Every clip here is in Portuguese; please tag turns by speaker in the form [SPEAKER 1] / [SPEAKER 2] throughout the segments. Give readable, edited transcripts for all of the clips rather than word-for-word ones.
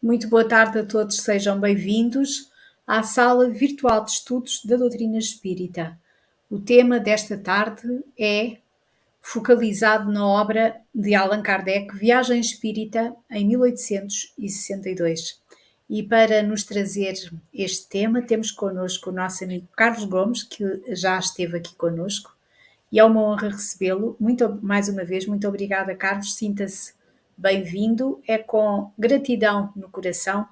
[SPEAKER 1] Muito boa tarde a todos, sejam bem-vindos à sala virtual de estudos da doutrina espírita. O tema desta tarde é focalizado na obra de Allan Kardec, Viagem Espírita, em 1862. E para nos trazer este tema, temos connosco o nosso amigo Carlos Gomes, que já esteve aqui connosco, e é uma honra recebê-lo. Mais uma vez, muito obrigada, Carlos. Sinta-se bem-vindo. É com gratidão no coração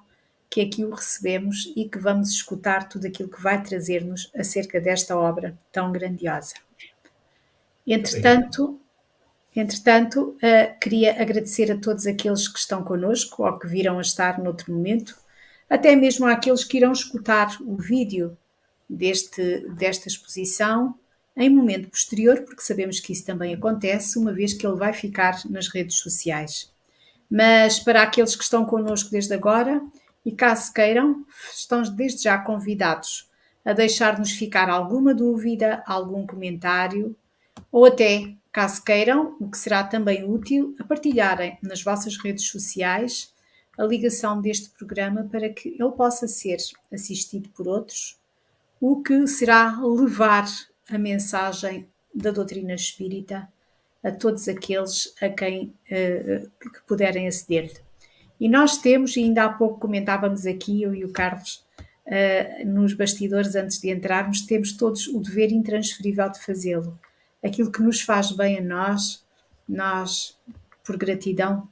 [SPEAKER 1] que aqui o recebemos e que vamos escutar tudo aquilo que vai trazer-nos acerca desta obra tão grandiosa. Entretanto, queria agradecer a todos aqueles que estão connosco ou que viram a estar noutro momento, até mesmo àqueles que irão escutar o vídeo desta exposição em momento posterior, porque sabemos que isso também acontece, uma vez que ele vai ficar nas redes sociais. Mas para aqueles que estão connosco desde agora, e caso queiram, estão desde já convidados a deixar-nos ficar alguma dúvida, algum comentário, ou até, caso queiram, o que será também útil, a partilharem nas vossas redes sociais a ligação deste programa para que ele possa ser assistido por outros, o que será levar a mensagem da doutrina espírita a todos aqueles a quem que puderem aceder-lhe. E nós temos, e ainda há pouco comentávamos aqui, eu e o Carlos, nos bastidores antes de entrarmos, temos todos o dever intransferível de fazê-lo. Aquilo que nos faz bem a nós, por gratidão,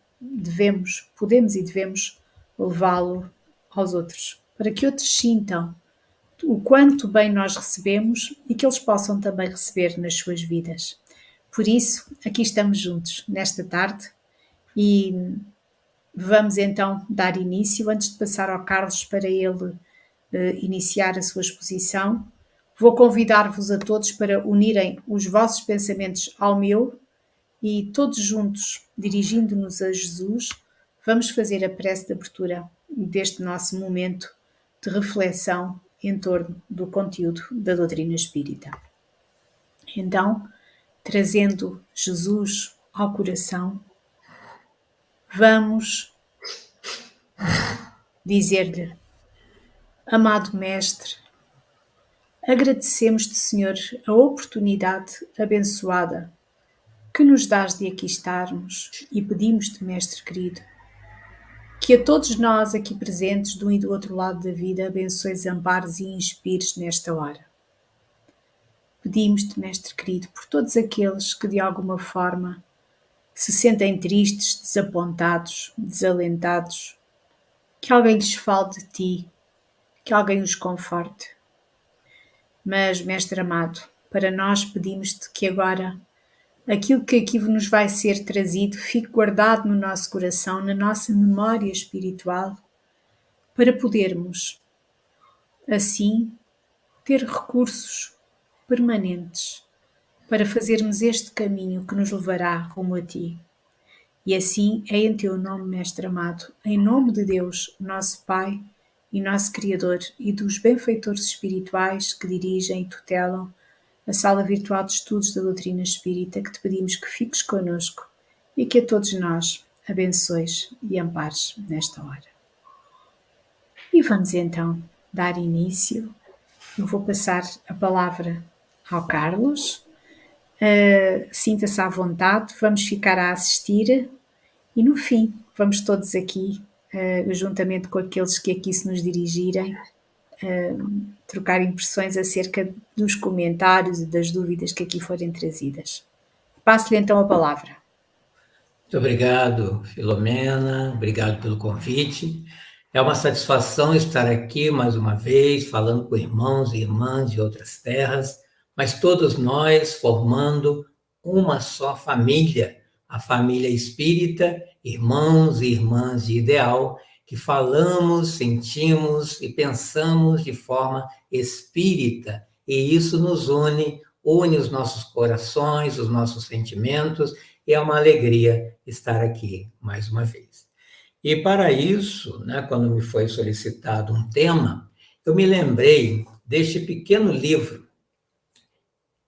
[SPEAKER 1] podemos e devemos levá-lo aos outros, para que outros sintam o quanto bem nós recebemos e que eles possam também receber nas suas vidas. Por isso, aqui estamos juntos nesta tarde e vamos então dar início. Antes de passar ao Carlos para ele iniciar a sua exposição, vou convidar-vos a todos para unirem os vossos pensamentos ao meu e todos juntos, dirigindo-nos a Jesus, vamos fazer a prece de abertura deste nosso momento de reflexão em torno do conteúdo da doutrina espírita. Então, trazendo Jesus ao coração, vamos dizer-lhe: amado Mestre, agradecemos-te, Senhor, a oportunidade abençoada que nos dás de aqui estarmos e pedimos-te, Mestre querido, que a todos nós aqui presentes, de um e do outro lado da vida, abençoes, ampares e inspires nesta hora. Pedimos-te, Mestre querido, por todos aqueles que de alguma forma se sentem tristes, desapontados, desalentados, que alguém lhes fale de ti, que alguém os conforte. Mas, Mestre amado, para nós pedimos-te que agora aquilo que aqui nos vai ser trazido fique guardado no nosso coração, na nossa memória espiritual, para podermos, assim, ter recursos permanentes para fazermos este caminho que nos levará rumo a ti. E assim é em teu nome, Mestre amado, em nome de Deus, nosso Pai e nosso Criador, e dos benfeitores espirituais que dirigem e tutelam a sala virtual de estudos da doutrina espírita, que te pedimos que fiques connosco e que a todos nós abençoes e ampares nesta hora. E vamos então dar início. Eu vou passar a palavra ao Carlos. Sinta-se à vontade, vamos ficar a assistir e no fim vamos todos aqui, juntamente com aqueles que aqui se nos dirigirem, trocar impressões acerca dos comentários e das dúvidas que aqui forem trazidas. Passo-lhe então a palavra.
[SPEAKER 2] Muito obrigado, Filomena, obrigado pelo convite. É uma satisfação estar aqui mais uma vez, falando com irmãos e irmãs de outras terras, mas todos nós formando uma só família, a família espírita, irmãos e irmãs de ideal, que falamos, sentimos e pensamos de forma espírita, e isso nos une os nossos corações, os nossos sentimentos, e é uma alegria estar aqui mais uma vez. E para isso, quando me foi solicitado um tema, eu me lembrei deste pequeno livro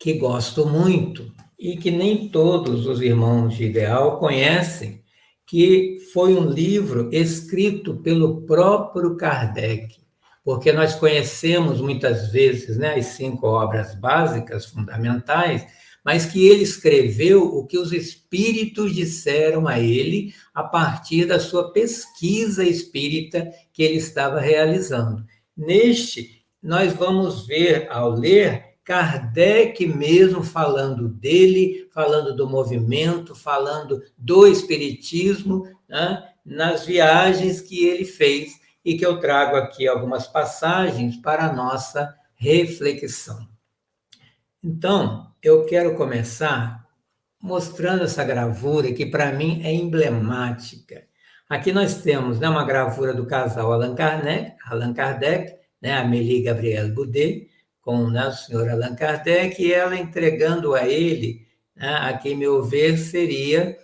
[SPEAKER 2] que gosto muito e que nem todos os irmãos de ideal conhecem, que foi um livro escrito pelo próprio Kardec, porque nós conhecemos muitas vezes, né, as 5 obras básicas, fundamentais, mas que ele escreveu o que os espíritos disseram a ele a partir da sua pesquisa espírita que ele estava realizando. Neste, nós vamos ver, ao ler, Kardec mesmo falando dele, falando do movimento, falando do espiritismo, né, nas viagens que ele fez, e que eu trago aqui algumas passagens para a nossa reflexão. Então, eu quero começar mostrando essa gravura que para mim é emblemática. Aqui nós temos, né, uma gravura do casal Allan Kardec, né, Amélie Gabrielle Boudet, com, né, o senhor Allan Kardec, e ela entregando a ele, né, a quem, meu ver, seria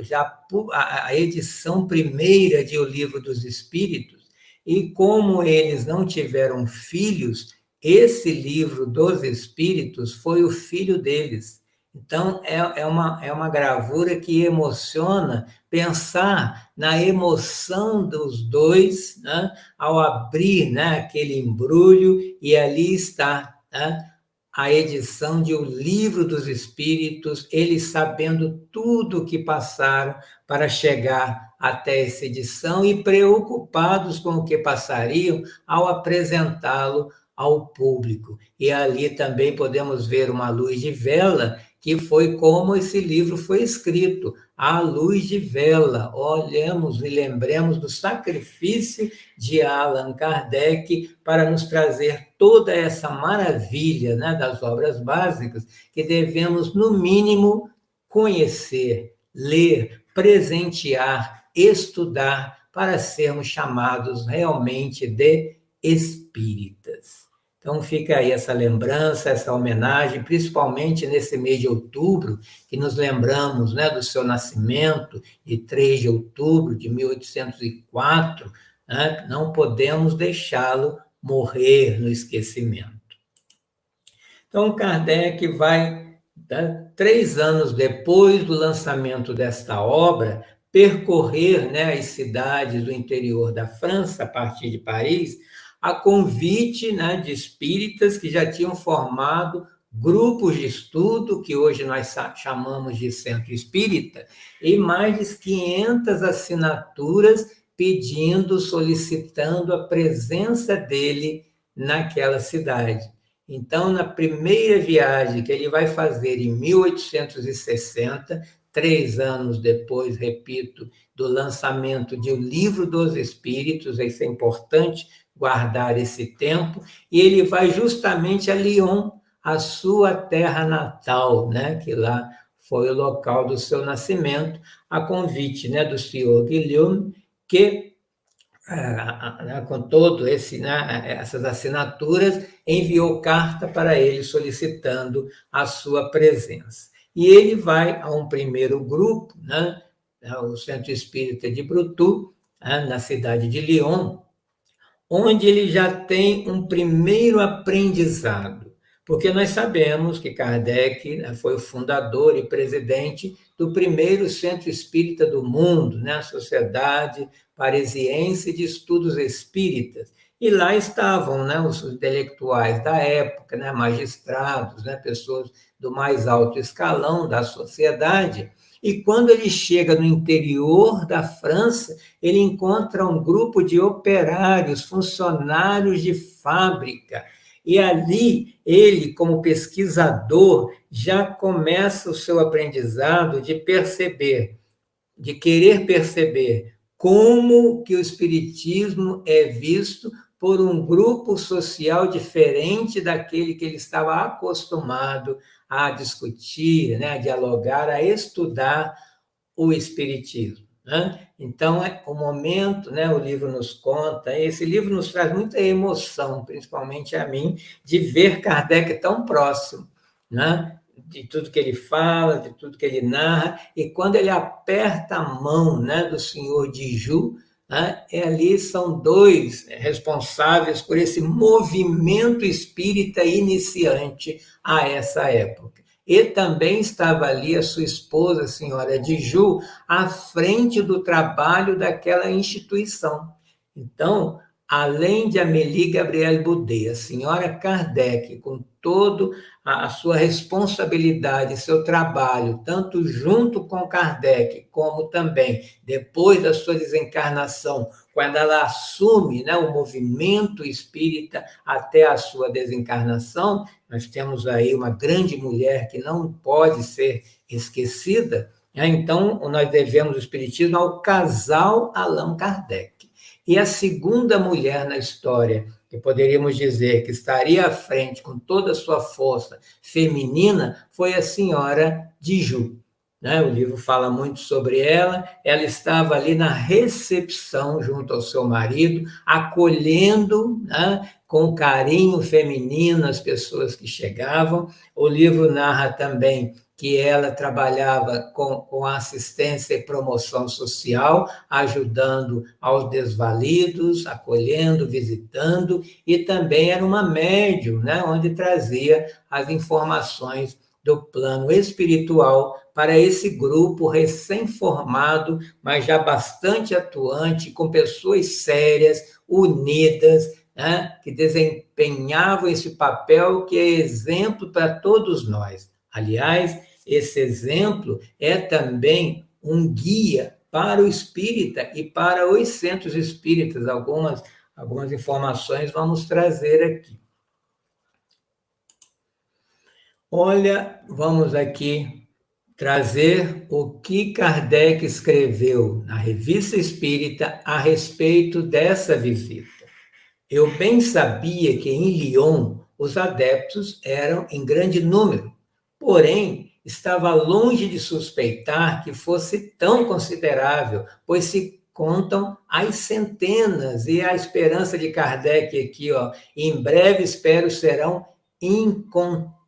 [SPEAKER 2] já a edição primeira de O Livro dos Espíritos, e como eles não tiveram filhos, esse livro dos Espíritos foi o filho deles. Então, é uma gravura que emociona pensar na emoção dos dois, né, ao abrir, né, aquele embrulho, e ali está, né, a edição de O Livro dos Espíritos, eles sabendo tudo o que passaram para chegar até essa edição e preocupados com o que passariam ao apresentá-lo ao público. E ali também podemos ver uma luz de vela, que foi como esse livro foi escrito, à luz de vela. Olhemos e lembremos do sacrifício de Allan Kardec para nos trazer toda essa maravilha, né, das obras básicas, que devemos, no mínimo, conhecer, ler, presentear, estudar, para sermos chamados realmente de espíritas. Então fica aí essa lembrança, essa homenagem, principalmente nesse mês de outubro, que nos lembramos, né, do seu nascimento, de 3 de outubro de 1804, né, não podemos deixá-lo morrer no esquecimento. Então Kardec vai, né, 3 anos depois do lançamento desta obra, percorrer, né, as cidades do interior da França, a partir de Paris, a convite, né, de espíritas que já tinham formado grupos de estudo, que hoje nós chamamos de Centro Espírita, e mais de 500 assinaturas pedindo, solicitando a presença dele naquela cidade. Então, na primeira viagem que ele vai fazer em 1860, 3 anos depois, repito, do lançamento de O Livro dos Espíritos, isso é importante guardar esse tempo, e ele vai justamente a Lyon, a sua terra natal, né, que lá foi o local do seu nascimento, a convite, né, do senhor Guilherme, que, com todo essas assinaturas, enviou carta para ele solicitando a sua presença. E ele vai a um primeiro grupo, né, o Centro Espírita de Brutu, na cidade de Lyon, onde ele já tem um primeiro aprendizado, porque nós sabemos que Kardec, né, foi o fundador e presidente do primeiro centro espírita do mundo, né, a Sociedade Parisiense de Estudos Espíritas, e lá estavam, né, os intelectuais da época, né, magistrados, né, pessoas do mais alto escalão da sociedade. E quando ele chega no interior da França, ele encontra um grupo de operários, funcionários de fábrica. E ali, ele, como pesquisador, já começa o seu aprendizado de perceber, de querer perceber como que o espiritismo é visto por um grupo social diferente daquele que ele estava acostumado a discutir, né, a dialogar, a estudar o espiritismo, né? Então, é o momento, né, o livro nos conta, esse livro nos traz muita emoção, principalmente a mim, de ver Kardec tão próximo, né, de tudo que ele fala, de tudo que ele narra, e quando ele aperta a mão, né, do senhor Diju, né, ali são 2 responsáveis por esse movimento espírita iniciante a essa época. E também estava ali a sua esposa, a senhora de Ju, à frente do trabalho daquela instituição. Então, além de Amélie Gabrielle Boudet, a senhora Kardec, com toda a sua responsabilidade, seu trabalho, tanto junto com Kardec, como também depois da sua desencarnação, quando ela assume, né, o movimento espírita até a sua desencarnação, nós temos aí uma grande mulher que não pode ser esquecida, né? Então, nós devemos o espiritismo ao casal Allan Kardec. E a segunda mulher na história, que poderíamos dizer que estaria à frente com toda a sua força feminina, foi a senhora de Ju. Né? O livro fala muito sobre ela. Ela estava ali na recepção junto ao seu marido, acolhendo, né, com carinho feminino as pessoas que chegavam. O livro narra também que ela trabalhava com assistência e promoção social, ajudando aos desvalidos, acolhendo, visitando, e também era uma médium, né, onde trazia as informações do plano espiritual para esse grupo recém-formado, mas já bastante atuante, com pessoas sérias, unidas, né, que desempenhavam esse papel que é exemplo para todos nós. Aliás, esse exemplo é também um guia para o espírita e para os centros espíritas. Algumas informações vamos trazer aqui. Olha, vamos aqui trazer o que Kardec escreveu na Revista Espírita a respeito dessa visita. Eu bem sabia que em Lyon os adeptos eram em grande número, porém estava longe de suspeitar que fosse tão considerável, pois se contam as centenas, e a esperança de Kardec aqui, ó, em breve espero serão incontáveis.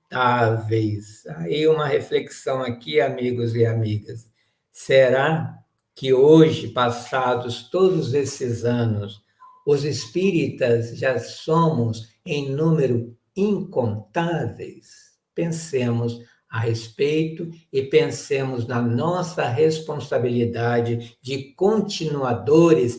[SPEAKER 2] Aí uma reflexão aqui, amigos e amigas. Será que hoje, passados todos esses anos, os espíritas já somos em número incontáveis? Pensemos a respeito e pensemos na nossa responsabilidade de continuadores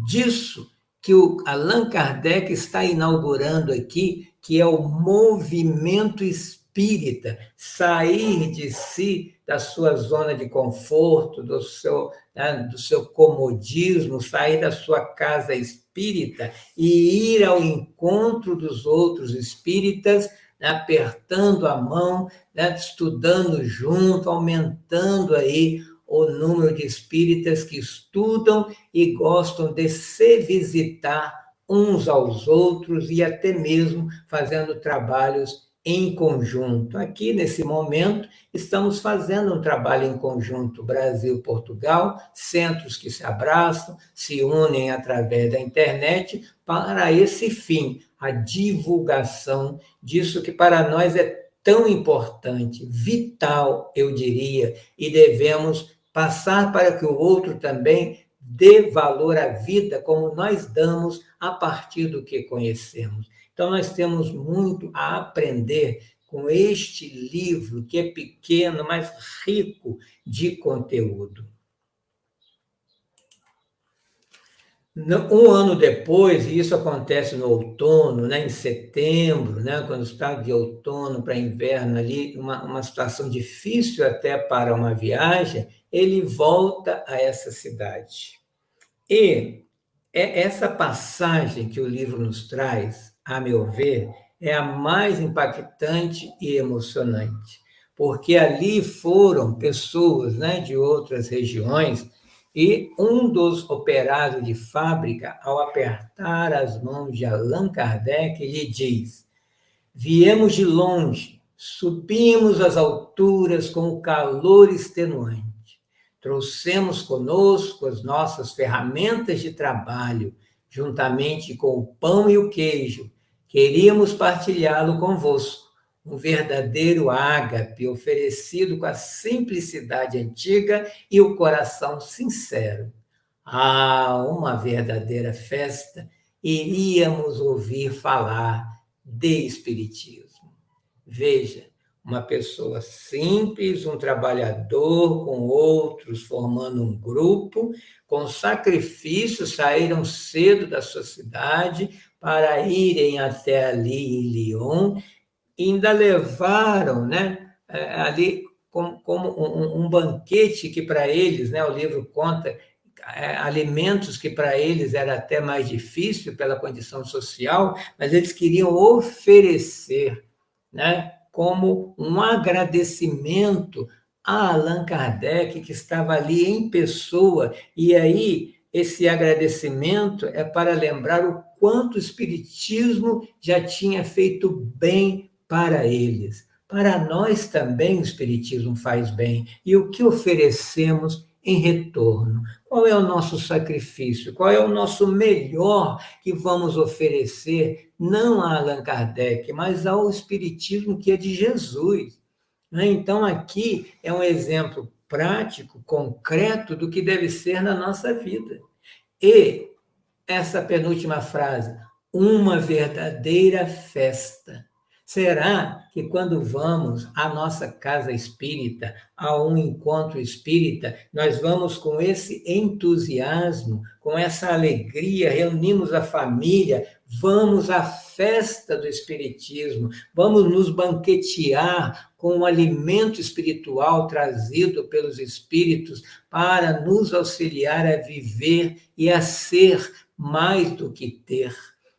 [SPEAKER 2] disso que o Allan Kardec está inaugurando aqui, que é o movimento espírita, sair de si, da sua zona de conforto, do seu comodismo, sair da sua casa espírita e ir ao encontro dos outros espíritas, né, apertando a mão, né, estudando junto, aumentando aí o número de espíritas que estudam e gostam de se visitar uns aos outros e até mesmo fazendo trabalhos em conjunto. Aqui, nesse momento, estamos fazendo um trabalho em conjunto, Brasil-Portugal, centros que se abraçam, se unem através da internet para esse fim, a divulgação disso que para nós é tão importante, vital, eu diria, e devemos passar para que o outro também dê valor à vida como nós damos a partir do que conhecemos. Então, nós temos muito a aprender com este livro, que é pequeno, mas rico de conteúdo. Um ano depois, e isso acontece no outono, né, em setembro, né, quando está de outono para inverno ali, uma situação difícil até para uma viagem, ele volta a essa cidade. E essa passagem que o livro nos traz, a meu ver, é a mais impactante e emocionante, porque ali foram pessoas, né, de outras regiões, e um dos operários de fábrica, ao apertar as mãos de Allan Kardec, lhe diz: viemos de longe, subimos as alturas com o calor extenuante. Trouxemos conosco as nossas ferramentas de trabalho, juntamente com o pão e o queijo. Queríamos partilhá-lo convosco, um verdadeiro ágape oferecido com a simplicidade antiga e o coração sincero. Ah, uma verdadeira festa! Iríamos ouvir falar de espiritismo. Veja, uma pessoa simples, um trabalhador com outros, formando um grupo, com sacrifício, saíram cedo da sua cidade para irem até ali em Lyon, e ainda levaram, né, ali como um banquete que para eles, né, o livro conta, alimentos que para eles era até mais difícil pela condição social, mas eles queriam oferecer, né, como um agradecimento a Allan Kardec, que estava ali em pessoa, e aí esse agradecimento é para lembrar o quanto o Espiritismo já tinha feito bem para eles. Para nós também o Espiritismo faz bem, e o que oferecemos em retorno? Qual é o nosso sacrifício? Qual é o nosso melhor que vamos oferecer, não a Allan Kardec, mas ao Espiritismo que é de Jesus? Então, aqui é um exemplo prático, concreto, do que deve ser na nossa vida. E essa penúltima frase, uma verdadeira festa. Será que quando vamos à nossa casa espírita, a um encontro espírita, nós vamos com esse entusiasmo, com essa alegria, reunimos a família, vamos à festa do espiritismo, vamos nos banquetear com um alimento espiritual trazido pelos espíritos para nos auxiliar a viver e a ser mais do que ter.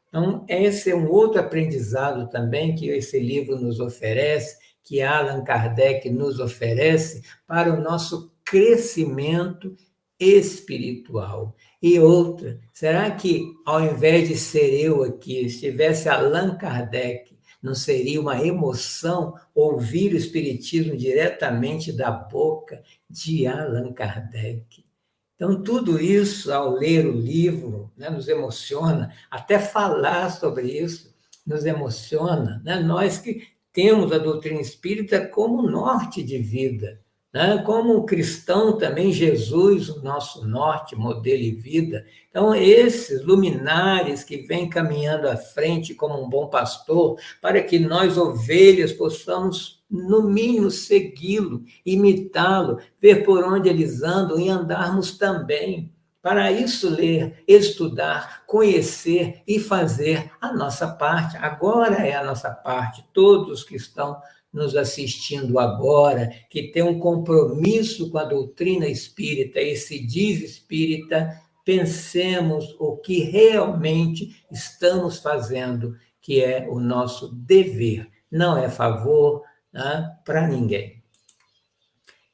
[SPEAKER 2] Então, esse é um outro aprendizado também que esse livro nos oferece, que Allan Kardec nos oferece para o nosso crescimento espiritual. E outra, será que ao invés de ser eu aqui, estivesse Allan Kardec, não seria uma emoção ouvir o Espiritismo diretamente da boca de Allan Kardec? Então, tudo isso, ao ler o livro, né, nos emociona, até falar sobre isso nos emociona, né? Nós que temos a doutrina espírita como norte de vida, né? Como cristão também, Jesus, o nosso norte, modelo e vida. Então, esses luminares que vêm caminhando à frente como um bom pastor, para que nós, ovelhas, possamos, no mínimo, segui-lo, imitá-lo, ver por onde eles andam e andarmos também. Para isso, ler, estudar, conhecer e fazer a nossa parte. Agora é a nossa parte. Todos que estão nos assistindo agora, que tem um compromisso com a doutrina espírita e se diz espírita, pensemos o que realmente estamos fazendo, que é o nosso dever. Não é favor, né, para ninguém.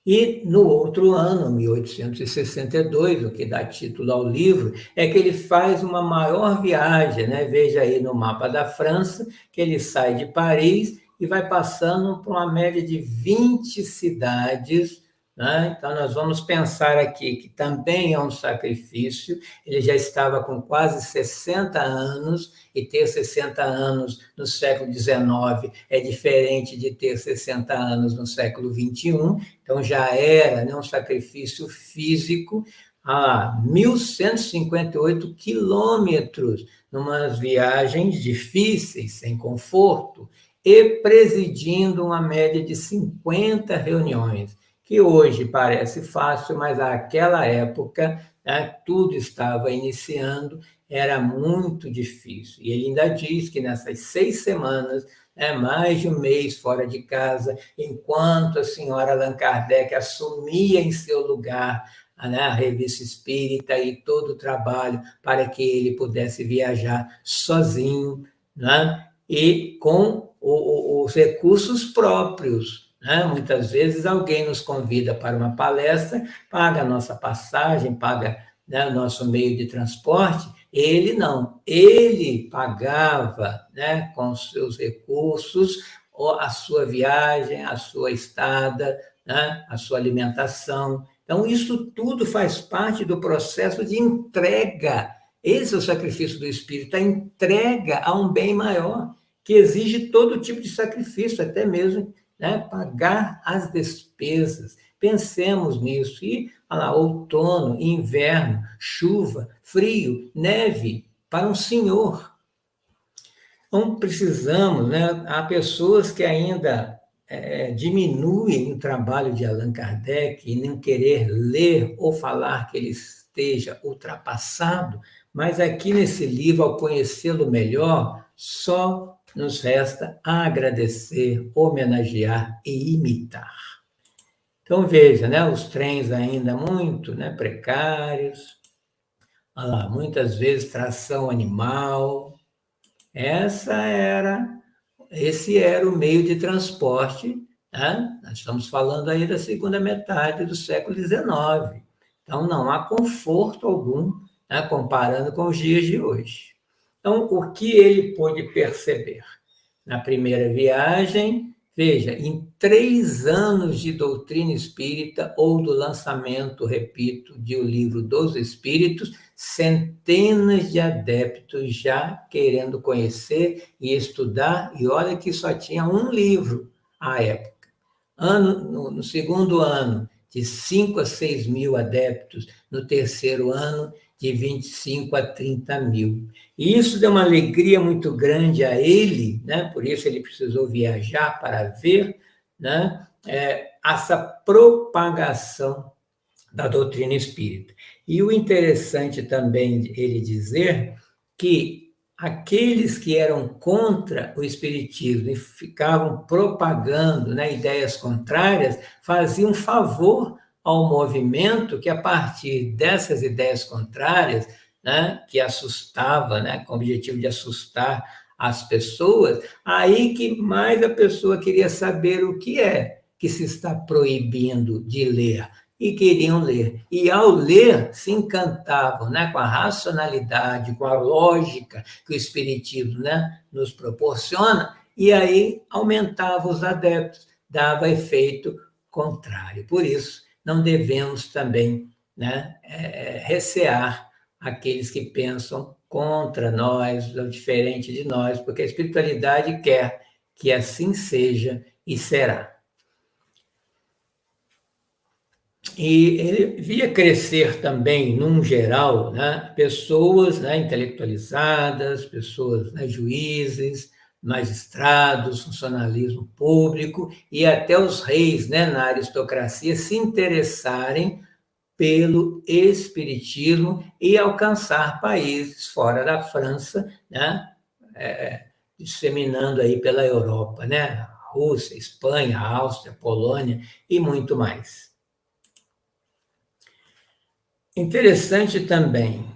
[SPEAKER 2] E no outro ano, 1862, o que dá título ao livro, é que ele faz uma maior viagem, né? Veja aí no mapa da França, que ele sai de Paris e vai passando por uma média de 20 cidades, né? Então, nós vamos pensar aqui que também é um sacrifício. Ele já estava com quase 60 anos, e ter 60 anos no século XIX é diferente de ter 60 anos no século XXI. Então, já era, né, um sacrifício físico a 1.158 quilômetros, numas viagens difíceis, sem conforto, e presidindo uma média de 50 reuniões, que hoje parece fácil, mas naquela época, né, tudo estava iniciando, era muito difícil. E ele ainda diz que nessas 6 semanas, mais de um mês fora de casa, enquanto a senhora Allan Kardec assumia em seu lugar, né, a Revista Espírita e todo o trabalho para que ele pudesse viajar sozinho, né, e com os recursos próprios. Né? Muitas vezes alguém nos convida para uma palestra, paga a nossa passagem, paga, né, o nosso meio de transporte. Ele não, ele pagava, né, com os seus recursos a sua viagem, a sua estada, né, a sua alimentação. Então, isso tudo faz parte do processo de entrega. Esse é o sacrifício do Espírito, a entrega a um bem maior, que exige todo tipo de sacrifício, até mesmo, né, pagar as despesas. Pensemos nisso. E, olha lá, outono, inverno, chuva, frio, neve, para um senhor. Então, precisamos, né? Há pessoas que ainda diminuem o trabalho de Allan Kardec e não querer ler ou falar que ele esteja ultrapassado, mas aqui nesse livro, ao conhecê-lo melhor, só nos resta agradecer, homenagear e imitar. Então, veja, né, os trens ainda muito, né, precários, muitas vezes tração animal. Esse era o meio de transporte, né? Nós estamos falando aí da segunda metade do século XIX. Então, não há conforto algum, né, comparando com os dias de hoje. Então, o que ele pôde perceber? Na primeira viagem, veja, em 3 anos de doutrina espírita ou do lançamento, repito, de O Livro dos Espíritos, centenas de adeptos já querendo conhecer e estudar, e olha que só tinha um livro à época. No segundo ano, de 5 a 6 mil adeptos, no terceiro ano, de 25 a 30 mil. E isso deu uma alegria muito grande a ele, né? Por isso ele precisou viajar para ver, né, essa propagação da doutrina espírita. E o interessante também ele dizer que aqueles que eram contra o espiritismo e ficavam propagando, né, ideias contrárias, faziam favor ao movimento que, a partir dessas ideias contrárias, né, que assustava, né, com o objetivo de assustar as pessoas, aí que mais a pessoa queria saber o que é que se está proibindo de ler, e queriam ler. E, ao ler, se encantavam, né, com a racionalidade, com a lógica que o Espiritismo, né, nos proporciona, e aí aumentava os adeptos, dava efeito contrário. Por isso, não devemos também, né, recear aqueles que pensam contra nós, ou diferente de nós, porque a espiritualidade quer que assim seja e será. E ele via crescer também, num geral, né, pessoas, né, intelectualizadas, pessoas, né, juízes, magistrados, funcionalismo público, e até os reis, né, na aristocracia, se interessarem pelo espiritismo e alcançar países fora da França, né, disseminando aí pela Europa, né, Rússia, Espanha, Áustria, Polônia e muito mais. Interessante também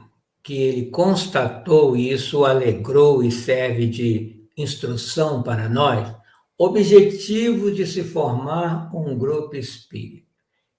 [SPEAKER 2] que ele constatou, e isso o alegrou e serve de instrução para nós, objetivo de se formar um grupo espírita.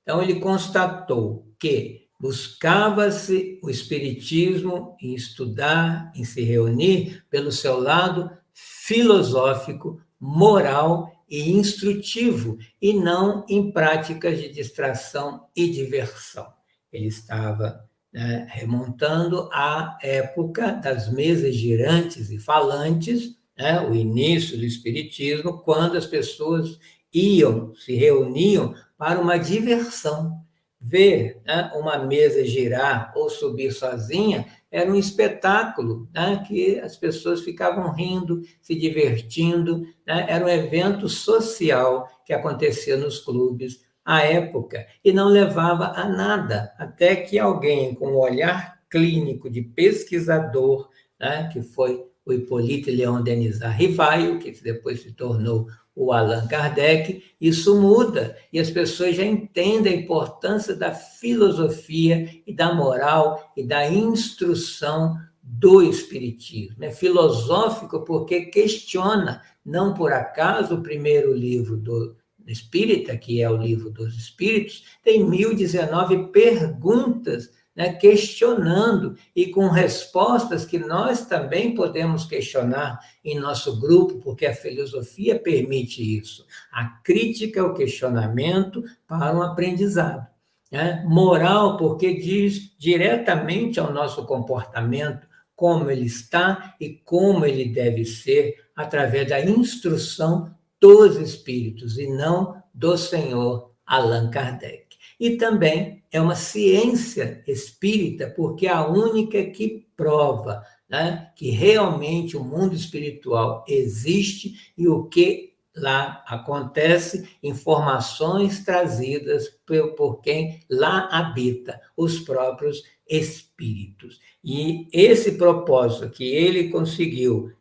[SPEAKER 2] Então, ele constatou que buscava-se o espiritismo em estudar, em se reunir, pelo seu lado filosófico, moral e instrutivo, e não em práticas de distração e diversão. Ele estava, né, remontando à época das mesas girantes e falantes, né, o início do espiritismo, quando as pessoas se reuniam para uma diversão. Ver, né, uma mesa girar ou subir sozinha era um espetáculo, né, que as pessoas ficavam rindo, se divertindo, né, era um evento social que acontecia nos clubes à época e não levava a nada, até que alguém com um olhar clínico de pesquisador, né, que foi o Hippolyte Léon Denis Rivaio, que depois se tornou o Allan Kardec, isso muda e as pessoas já entendem a importância da filosofia e da moral e da instrução do Espiritismo. É filosófico porque questiona, não por acaso o primeiro livro do Espírita, que é o Livro dos Espíritos, tem 1019 perguntas, né, questionando e com respostas que nós também podemos questionar em nosso grupo, porque a filosofia permite isso. A crítica, o questionamento para um aprendizado. Né? Moral, porque diz diretamente ao nosso comportamento como ele está e como ele deve ser, através da instrução dos espíritos e não do senhor Allan Kardec. E também é uma ciência espírita, porque é a única que prova, né, que realmente o mundo espiritual existe e o que lá acontece, informações trazidas por quem lá habita, os próprios espíritos. E esse propósito que ele conseguiu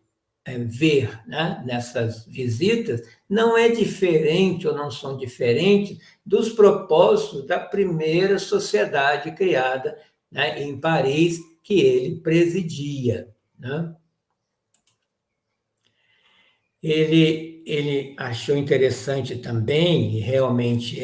[SPEAKER 2] ver, né, nessas visitas não é diferente ou não são diferentes dos propósitos da primeira sociedade criada, né, em Paris, que ele presidia, né? Ele achou interessante também, e realmente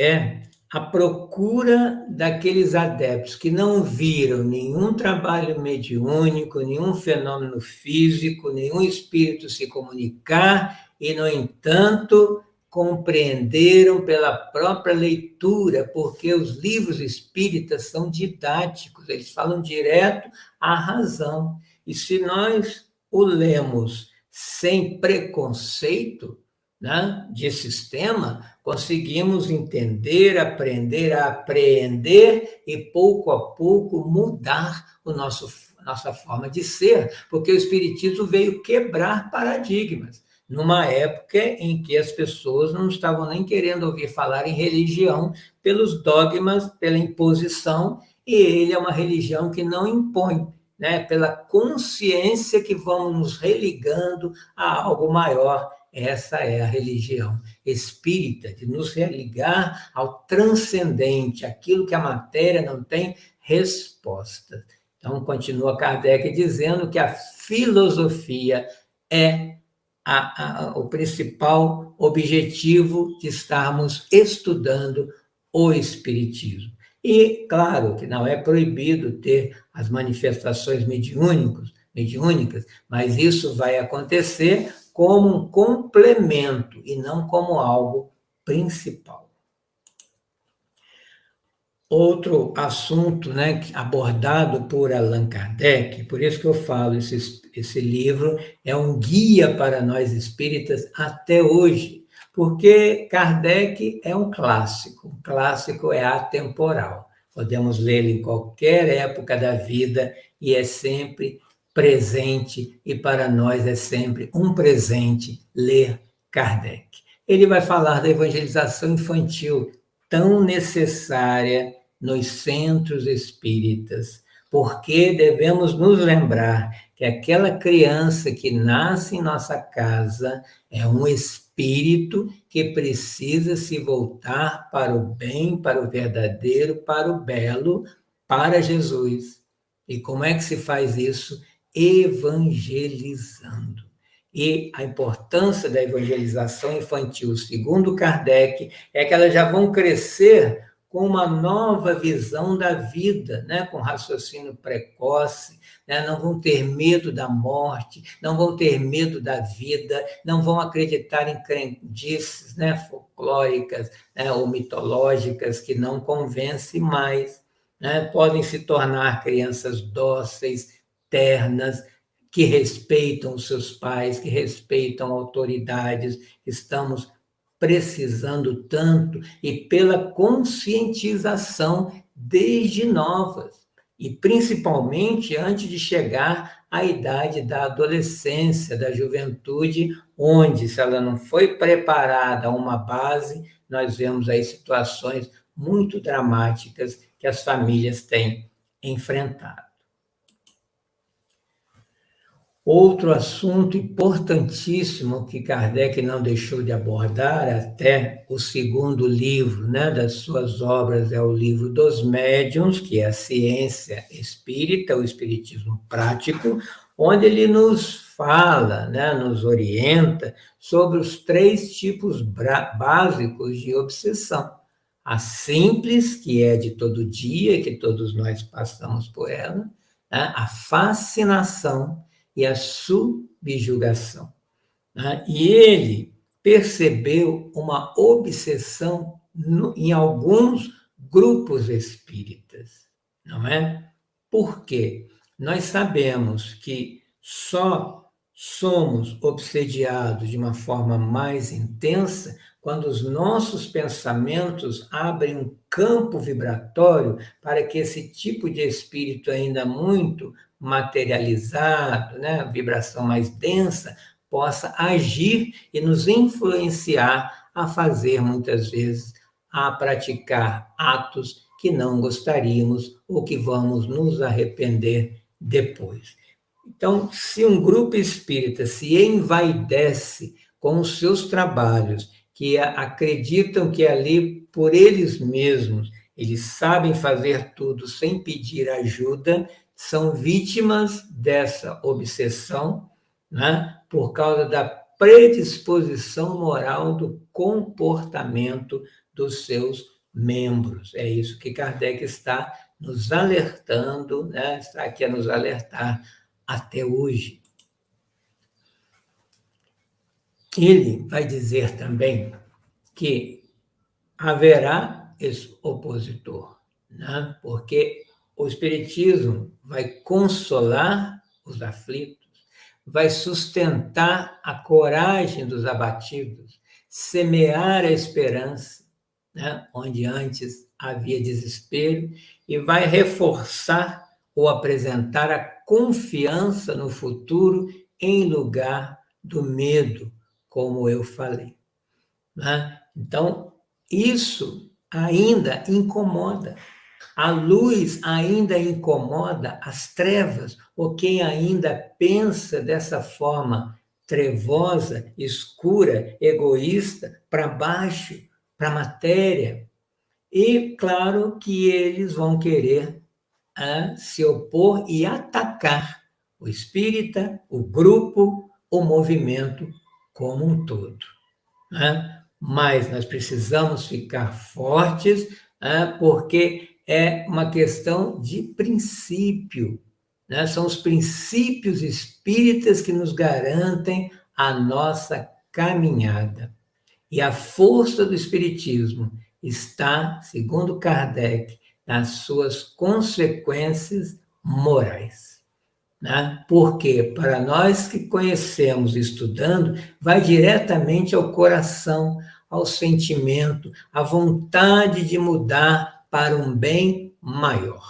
[SPEAKER 2] a procura daqueles adeptos que não viram nenhum trabalho mediúnico, nenhum fenômeno físico, nenhum espírito se comunicar, e, no entanto, compreenderam pela própria leitura, porque os livros espíritas são didáticos, eles falam direto à razão. E se nós o lemos sem preconceito, né, de sistema, conseguimos entender, aprender a apreender e, pouco a pouco, mudar nossa forma de ser, porque o Espiritismo veio quebrar paradigmas, numa época em que as pessoas não estavam nem querendo ouvir falar em religião pelos dogmas, pela imposição, e ele é uma religião que não impõe, né, pela consciência que vamos nos religando a algo maior. Essa é a religião espírita, de nos religar ao transcendente, aquilo que a matéria não tem resposta. Então, continua Kardec dizendo que a filosofia é o principal objetivo de estarmos estudando o Espiritismo. E, claro, que não é proibido ter as manifestações mediúnicas, mas isso vai acontecer como um complemento e não como algo principal. Outro assunto, né, abordado por Allan Kardec, por isso que eu falo, esse livro é um guia para nós espíritas até hoje, porque Kardec é um clássico é atemporal. Podemos lê-lo em qualquer época da vida e é sempre presente, e para nós é sempre um presente ler Kardec. Ele vai falar da evangelização infantil, tão necessária nos centros espíritas, porque devemos nos lembrar que aquela criança que nasce em nossa casa é um espírito que precisa se voltar para o bem, para o verdadeiro, para o belo, para Jesus. E como é que se faz isso? Evangelizando. E a importância da evangelização infantil, segundo Kardec, é que elas já vão crescer com uma nova visão da vida, né? Com raciocínio precoce, né? Não vão ter medo da morte, não vão ter medo da vida, não vão acreditar em crendices, né? Folclóricas, né? Ou mitológicas que não convencem mais, né? Podem se tornar crianças dóceis, ternas, que respeitam os seus pais, que respeitam autoridades. Estamos precisando tanto, e pela conscientização desde novas, e principalmente antes de chegar à idade da adolescência, da juventude, onde, se ela não foi preparada a uma base, nós vemos aí situações muito dramáticas que as famílias têm enfrentado. Outro assunto importantíssimo que Kardec não deixou de abordar, até o segundo livro, né, das suas obras, é o livro dos médiuns, que é a ciência espírita, o espiritismo prático, onde ele nos fala, né, nos orienta sobre os 3 tipos básicos de obsessão. A simples, que é de todo dia, que todos nós passamos por ela, né, a fascinação e a subjugação. Né? E ele percebeu uma obsessão em alguns grupos espíritas, não é? Por quê? Nós sabemos que só somos obsediados de uma forma mais intensa quando os nossos pensamentos abrem um campo vibratório para que esse tipo de espírito ainda muito materializado, né, vibração mais densa, possa agir e nos influenciar a fazer, muitas vezes, a praticar atos que não gostaríamos ou que vamos nos arrepender depois. Então, se um grupo espírita se envaidece com os seus trabalhos, que acreditam que ali, por eles mesmos, eles sabem fazer tudo sem pedir ajuda, são vítimas dessa obsessão, né, por causa da predisposição moral do comportamento dos seus membros. É isso que Kardec está nos alertando, né, está aqui a nos alertar até hoje. Ele vai dizer também que haverá esse opositor, né? Porque o Espiritismo vai consolar os aflitos, vai sustentar a coragem dos abatidos, semear a esperança, né? Onde antes havia desespero, e vai reforçar ou apresentar a confiança no futuro em lugar do medo, como eu falei, né? Então, isso ainda incomoda. A luz ainda incomoda as trevas, ou quem ainda pensa dessa forma trevosa, escura, egoísta, para baixo, para a matéria. E, claro, que eles vão querer se opor e atacar o espírita, o grupo, o movimento como um todo, né? Mas nós precisamos ficar fortes, porque é uma questão de princípio, né? São os princípios espíritas que nos garantem a nossa caminhada. E a força do Espiritismo está, segundo Kardec, nas suas consequências morais, né? Porque para nós que conhecemos estudando, vai diretamente ao coração, ao sentimento, à vontade de mudar para um bem maior.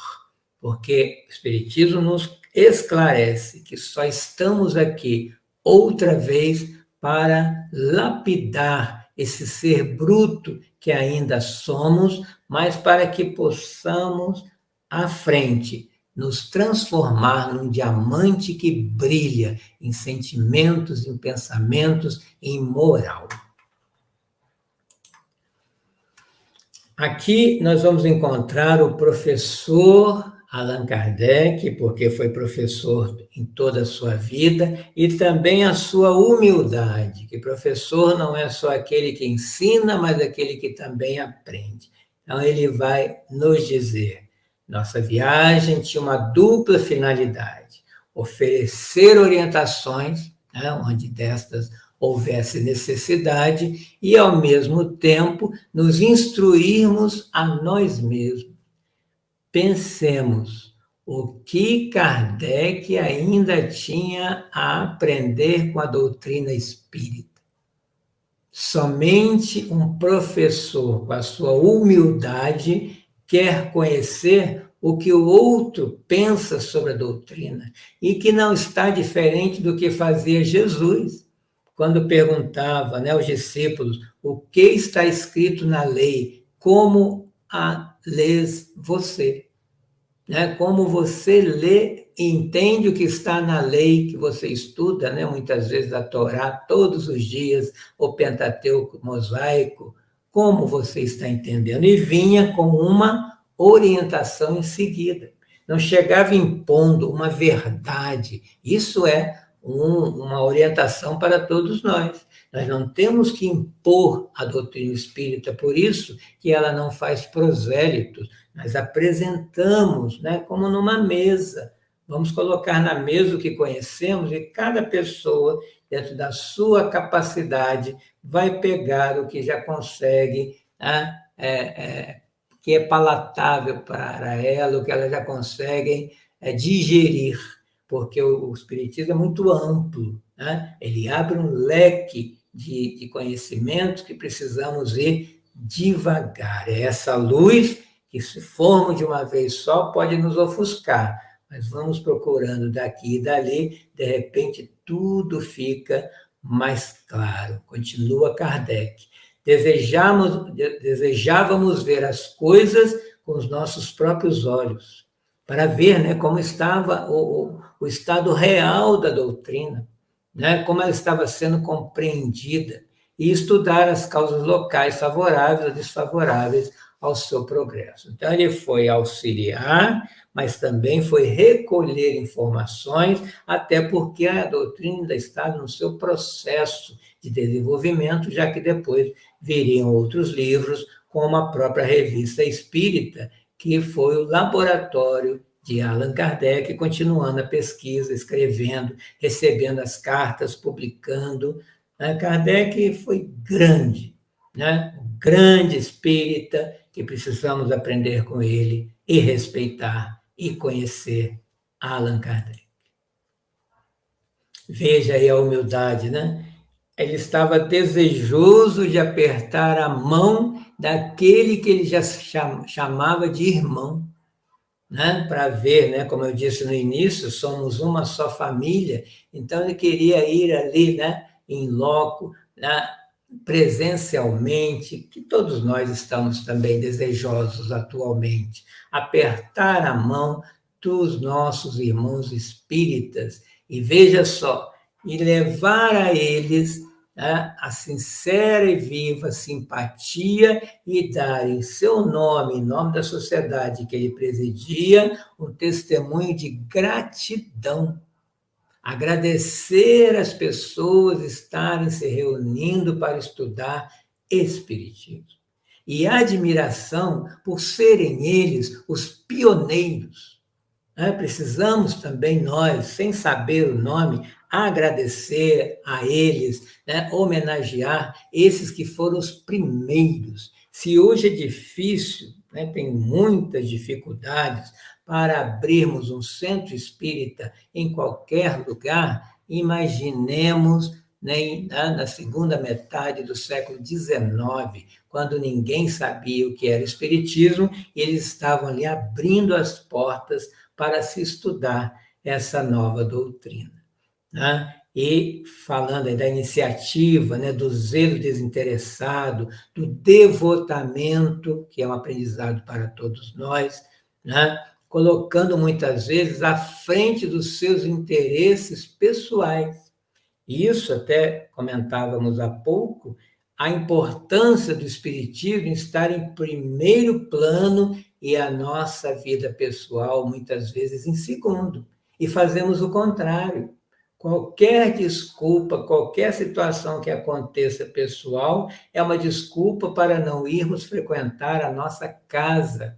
[SPEAKER 2] Porque o Espiritismo nos esclarece que só estamos aqui outra vez para lapidar esse ser bruto que ainda somos, mas para que possamos, à frente, nos transformar num diamante que brilha em sentimentos, em pensamentos, em moral. Aqui nós vamos encontrar o professor Allan Kardec, porque foi professor em toda a sua vida, e também a sua humildade, que professor não é só aquele que ensina, mas aquele que também aprende. Então, ele vai nos dizer: nossa viagem tinha uma dupla finalidade: oferecer orientações, né, onde destas houvesse necessidade, e, ao mesmo tempo, nos instruirmos a nós mesmos. Pensemos o que Kardec ainda tinha a aprender com a doutrina espírita. Somente um professor, com a sua humildade, quer conhecer o que o outro pensa sobre a doutrina, e que não está diferente do que fazia Jesus, quando perguntava, né, aos discípulos: o que está escrito na lei? Como a lês você? Né? Como você lê e entende o que está na lei que você estuda, né? Muitas vezes a Torá, todos os dias, o Pentateuco, o Mosaico, como você está entendendo? E vinha com uma orientação em seguida. Não chegava impondo uma verdade. Isso é uma orientação para todos nós. Nós não temos que impor a doutrina espírita, por isso que ela não faz prosélitos. Nós apresentamos, né, como numa mesa. Vamos colocar na mesa o que conhecemos, e cada pessoa, dentro da sua capacidade, vai pegar o que já consegue, né, que é palatável para ela, o que ela já consegue digerir, porque o Espiritismo é muito amplo, né? Ele abre um leque de conhecimentos que precisamos ir devagar. É essa luz que, se formos de uma vez só, pode nos ofuscar, mas vamos procurando daqui e dali, de repente tudo fica mais claro. Continua Kardec. Desejávamos ver as coisas com os nossos próprios olhos, para ver, né, como estava o estado real da doutrina, né, como ela estava sendo compreendida, e estudar as causas locais favoráveis ou desfavoráveis ao seu progresso. Então, ele foi auxiliar, mas também foi recolher informações, até porque a doutrina ainda estava no seu processo de desenvolvimento, já que depois viriam outros livros, como a própria Revista Espírita, que foi o laboratório de Allan Kardec, continuando a pesquisa, escrevendo, recebendo as cartas, publicando. Kardec foi grande, né? Um grande espírita que precisamos aprender com ele e respeitar e conhecer Allan Kardec. Veja aí a humildade, né? Ele estava desejoso de apertar a mão daquele que ele já chamava de irmão, né? Para ver, né? Como eu disse no início, somos uma só família, então ele queria ir ali, né? Em loco, né? Presencialmente, que todos nós estamos também desejosos atualmente, apertar a mão dos nossos irmãos espíritas, e veja só, e levar a eles, né, a sincera e viva simpatia e dar em seu nome, em nome da sociedade que ele presidia, um testemunho de gratidão. Agradecer as pessoas estarem se reunindo para estudar Espiritismo. E admiração por serem eles os pioneiros. Precisamos também nós, sem saber o nome, agradecer a eles, né? Homenagear esses que foram os primeiros. Se hoje é difícil, né? Tem muitas dificuldades para abrirmos um centro espírita em qualquer lugar, imaginemos, né, na segunda metade do século XIX, quando ninguém sabia o que era espiritismo, e eles estavam ali abrindo as portas para se estudar essa nova doutrina, né? E falando aí da iniciativa, né, do zelo desinteressado, do devotamento, que é um aprendizado para todos nós, né? Colocando muitas vezes à frente dos seus interesses pessoais. Isso até comentávamos há pouco, a importância do espiritismo estar em primeiro plano e a nossa vida pessoal, muitas vezes, em segundo. E fazemos o contrário. Qualquer desculpa, qualquer situação que aconteça pessoal, é uma desculpa para não irmos frequentar a nossa casa,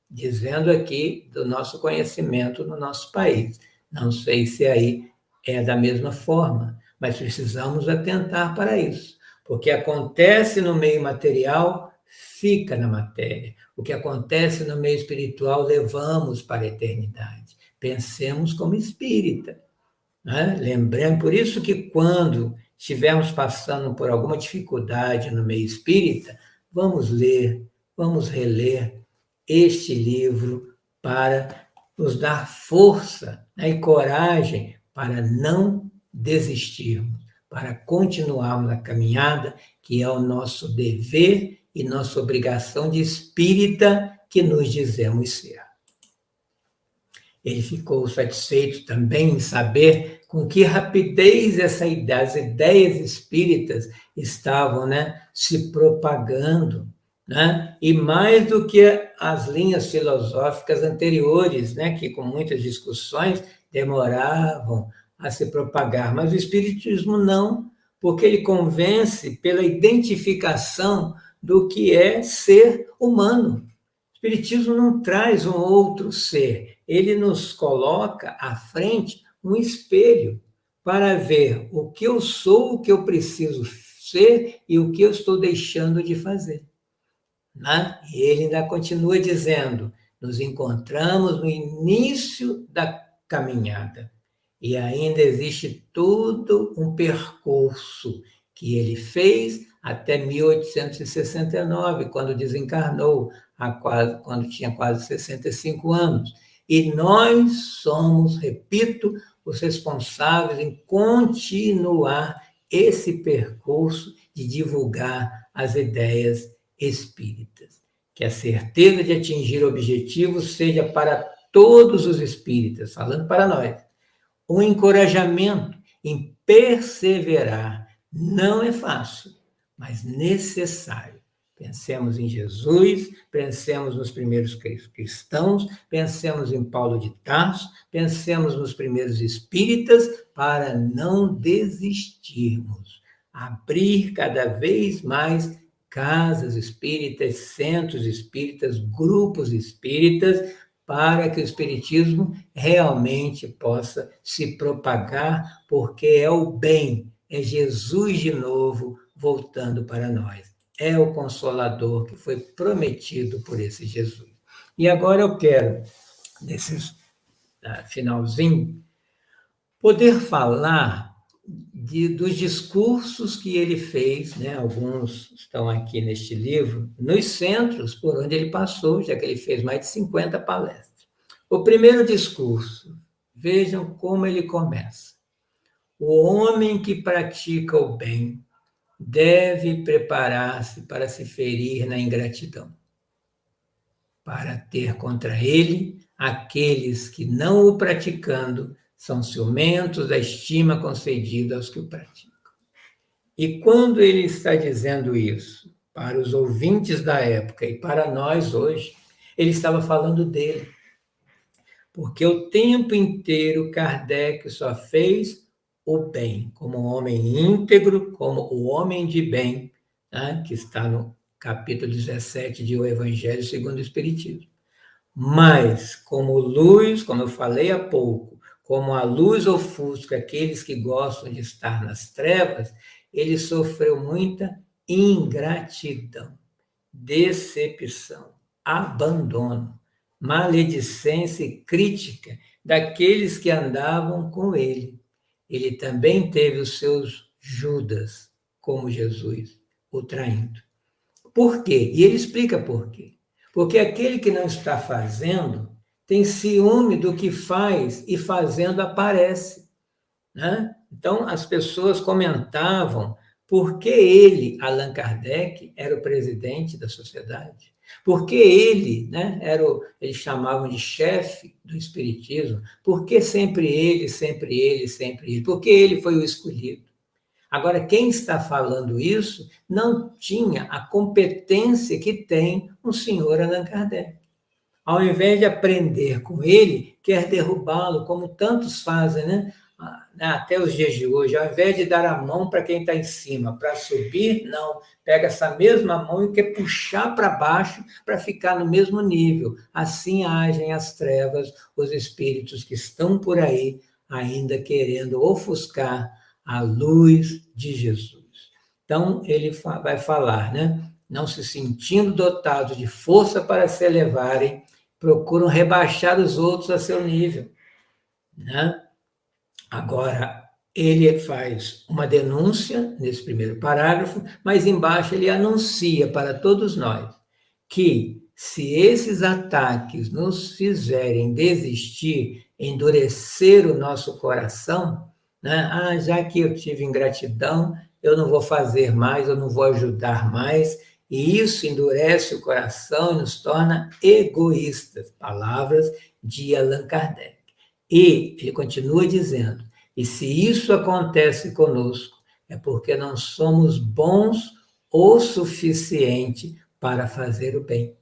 [SPEAKER 2] dizendo aqui do nosso conhecimento no nosso país. Não sei se aí é da mesma forma, mas precisamos atentar para isso. O que acontece no meio material fica na matéria. O que acontece no meio espiritual levamos para a eternidade. Pensemos como espírita, né? Lembrando, por isso que quando estivermos passando por alguma dificuldade no meio espírita, vamos ler, vamos reler este livro para nos dar força, né, e coragem para não desistirmos, para continuarmos a caminhada, que é o nosso dever e nossa obrigação de espírita que nos dizemos ser. Ele ficou satisfeito também em saber com que rapidez as ideias espíritas estavam, né, se propagando, né? E mais do que as linhas filosóficas anteriores, né, que com muitas discussões demoravam a se propagar, mas o espiritismo não, porque ele convence pela identificação do que é ser humano. O espiritismo não traz um outro ser, ele nos coloca à frente um espelho para ver o que eu sou, o que eu preciso ser e o que eu estou deixando de fazer. Né? E ele ainda continua dizendo: nos encontramos no início da caminhada e ainda existe todo um percurso que ele fez até 1869, quando desencarnou, quando tinha quase 65 anos. E nós somos, repito, os responsáveis em continuar esse percurso de divulgar as ideias espíritas. Que a certeza de atingir objetivos seja para todos os espíritas, falando para nós, um encorajamento em perseverar. Não é fácil, mas necessário. Pensemos em Jesus, pensemos nos primeiros cristãos, pensemos em Paulo de Tarso, pensemos nos primeiros espíritas, para não desistirmos. Abrir cada vez mais casas espíritas, centros espíritas, grupos espíritas, para que o espiritismo realmente possa se propagar, porque é o bem, é Jesus de novo voltando para nós. É o Consolador que foi prometido por esse Jesus. E agora eu quero, nesse finalzinho, poder falar dos discursos que ele fez, né? Alguns estão aqui neste livro, nos centros por onde ele passou, já que ele fez mais de 50 palestras. O primeiro discurso, vejam como ele começa. O homem que pratica o bem deve preparar-se para se ferir na ingratidão, para ter contra ele aqueles que, não o praticando, são ciumentos da estima concedida aos que o praticam. E quando ele está dizendo isso para os ouvintes da época e para nós hoje, ele estava falando dele. Porque o tempo inteiro Kardec só fez o bem, como um homem íntegro, como o homem de bem, né, que está no capítulo 17 de O Evangelho segundo o Espiritismo. Mas, como luz, como eu falei há pouco, como a luz ofusca aqueles que gostam de estar nas trevas, ele sofreu muita ingratidão, decepção, abandono, maledicência e crítica daqueles que andavam com ele. Ele também teve os seus Judas, como Jesus, o traindo. Por quê? E ele explica por quê. Porque aquele que não está fazendo tem ciúme do que faz e fazendo aparece, né? Então, as pessoas comentavam por que ele, Allan Kardec, era o presidente da sociedade. Porque ele, né, eles chamavam de chefe do espiritismo. Por que sempre ele, sempre ele, sempre ele? Porque ele foi o escolhido. Agora, quem está falando isso não tinha a competência que tem o senhor Allan Kardec. Ao invés de aprender com ele, quer derrubá-lo, como tantos fazem, né? Até os dias de hoje. Ao invés de dar a mão para quem está em cima, para subir, não. Pega essa mesma mão e quer puxar para baixo para ficar no mesmo nível. Assim agem as trevas, os espíritos que estão por aí, ainda querendo ofuscar a luz de Jesus. Então, ele vai falar, né? Não se sentindo dotados de força para se elevarem, procuram rebaixar os outros a seu nível, né? Agora, ele faz uma denúncia nesse primeiro parágrafo, mas embaixo ele anuncia para todos nós que, se esses ataques nos fizerem desistir, endurecer o nosso coração, né? Já que eu tive ingratidão, eu não vou fazer mais, eu não vou ajudar mais, e isso endurece o coração e nos torna egoístas. Palavras de Allan Kardec. E ele continua dizendo, e se isso acontece conosco, é porque não somos bons o suficiente para fazer o bem.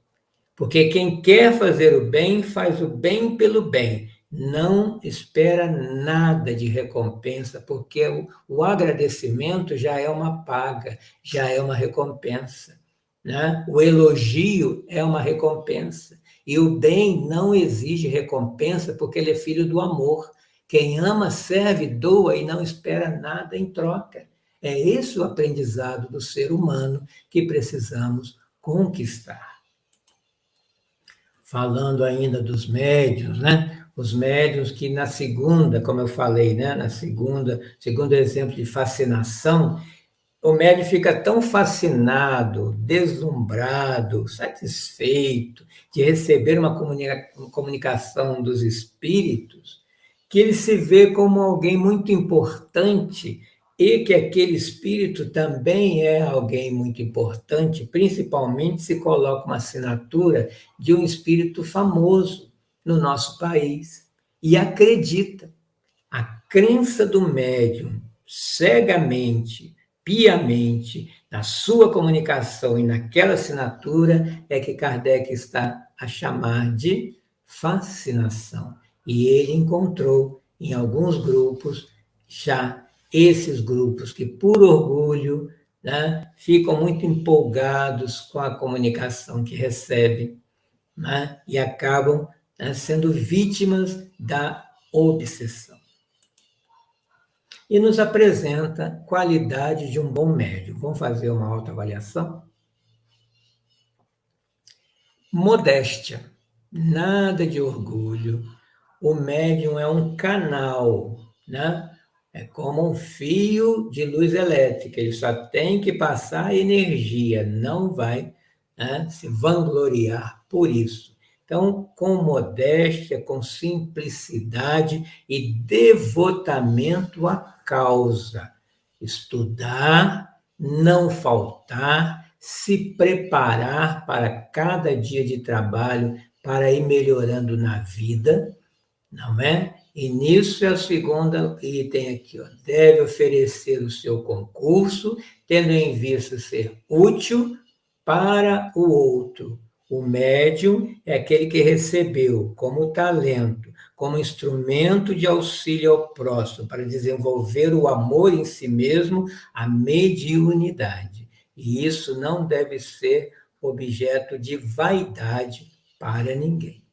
[SPEAKER 2] Porque quem quer fazer o bem, faz o bem pelo bem. Não espera nada de recompensa, porque o agradecimento já é uma paga, já é uma recompensa, né? O elogio é uma recompensa. E o bem não exige recompensa, porque ele é filho do amor. Quem ama, serve, doa e não espera nada em troca. É esse o aprendizado do ser humano que precisamos conquistar. Falando ainda dos médiuns, né? Os médiuns que na segunda, como eu falei, né? Na segunda, segundo exemplo de fascinação, o médium fica tão fascinado, deslumbrado, satisfeito de receber uma comunicação dos espíritos, que ele se vê como alguém muito importante e que aquele espírito também é alguém muito importante, principalmente se coloca uma assinatura de um espírito famoso no nosso país e acredita. A crença do médium cegamente, piamente, na sua comunicação e naquela assinatura é que Kardec está a chamar de fascinação. E ele encontrou em alguns grupos já esses grupos que, por orgulho, né, ficam muito empolgados com a comunicação que recebem, né, e acabam, né, sendo vítimas da obsessão. E nos apresenta qualidade de um bom médium. Vamos fazer uma autoavaliação? Modéstia, nada de orgulho. O médium é um canal, né? É como um fio de luz elétrica, ele só tem que passar energia, não vai, né, se vangloriar por isso. Então, com modéstia, com simplicidade e devotamento à causa. Estudar, não faltar, se preparar para cada dia de trabalho, para ir melhorando na vida, não é? E nisso é o segundo item aqui, ó. Deve oferecer o seu concurso, tendo em vista ser útil para o outro. O médium é aquele que recebeu como talento, como instrumento de auxílio ao próximo, para desenvolver o amor em si mesmo, a mediunidade. E isso não deve ser objeto de vaidade para ninguém.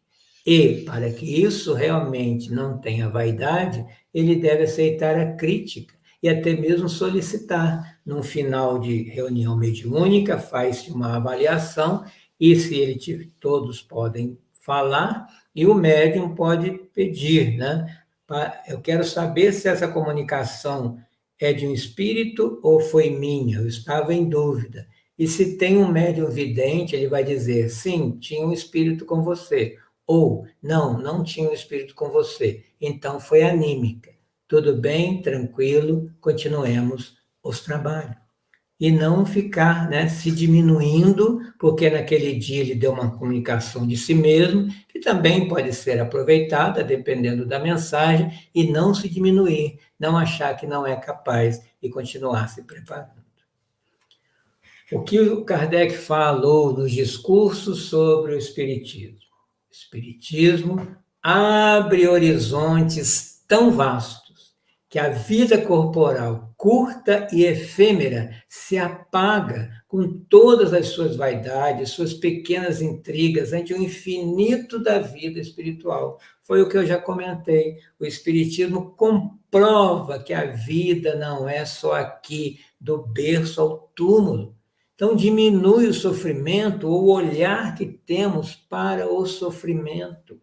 [SPEAKER 2] E, para que isso realmente não tenha vaidade, ele deve aceitar a crítica e até mesmo solicitar. No final de reunião mediúnica, faz-se uma avaliação e, se ele tiver, todos podem falar e o médium pode pedir, né? Eu quero saber se essa comunicação é de um espírito ou foi minha, eu estava em dúvida. E se tem um médium vidente, ele vai dizer, sim, tinha um espírito com você. Ou, não, não tinha um espírito com você, então foi anímica. Tudo bem, tranquilo, continuemos os trabalhos. E não ficar, né, se diminuindo, porque naquele dia ele deu uma comunicação de si mesmo, que também pode ser aproveitada, dependendo da mensagem, e não se diminuir, não achar que não é capaz e continuar se preparando. O que o Kardec falou nos discursos sobre o Espiritismo? O Espiritismo abre horizontes tão vastos que a vida corporal curta e efêmera se apaga com todas as suas vaidades, suas pequenas intrigas ante o infinito da vida espiritual. Foi o que eu já comentei. O Espiritismo comprova que a vida não é só aqui, do berço ao túmulo. Então, diminui o sofrimento, o olhar que temos para o sofrimento,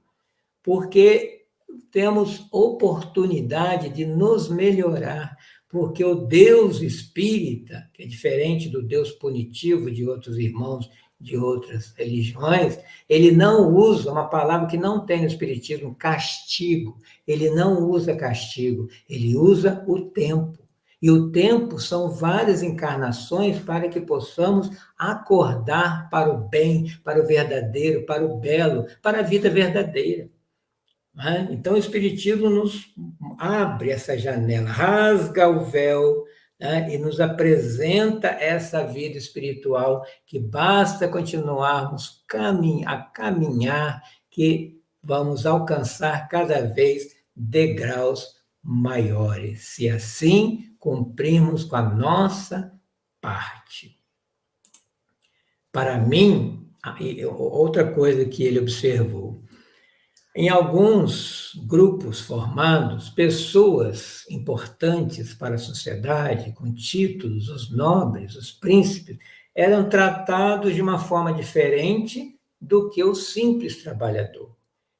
[SPEAKER 2] porque temos oportunidade de nos melhorar, porque o Deus espírita, que é diferente do Deus punitivo de outros irmãos de outras religiões, ele não usa uma palavra que não tem no espiritismo, castigo. Ele não usa castigo, ele usa o tempo. E o tempo são várias encarnações para que possamos acordar para o bem, para o verdadeiro, para o belo, para a vida verdadeira. Então, o Espiritismo nos abre essa janela, rasga o véu, né, e nos apresenta essa vida espiritual que basta continuarmos a caminhar, que vamos alcançar cada vez degraus maiores, se assim cumprirmos com a nossa parte. Para mim, outra coisa que ele observou, em alguns grupos formados, pessoas importantes para a sociedade, com títulos, os nobres, os príncipes, eram tratados de uma forma diferente do que o simples trabalhador.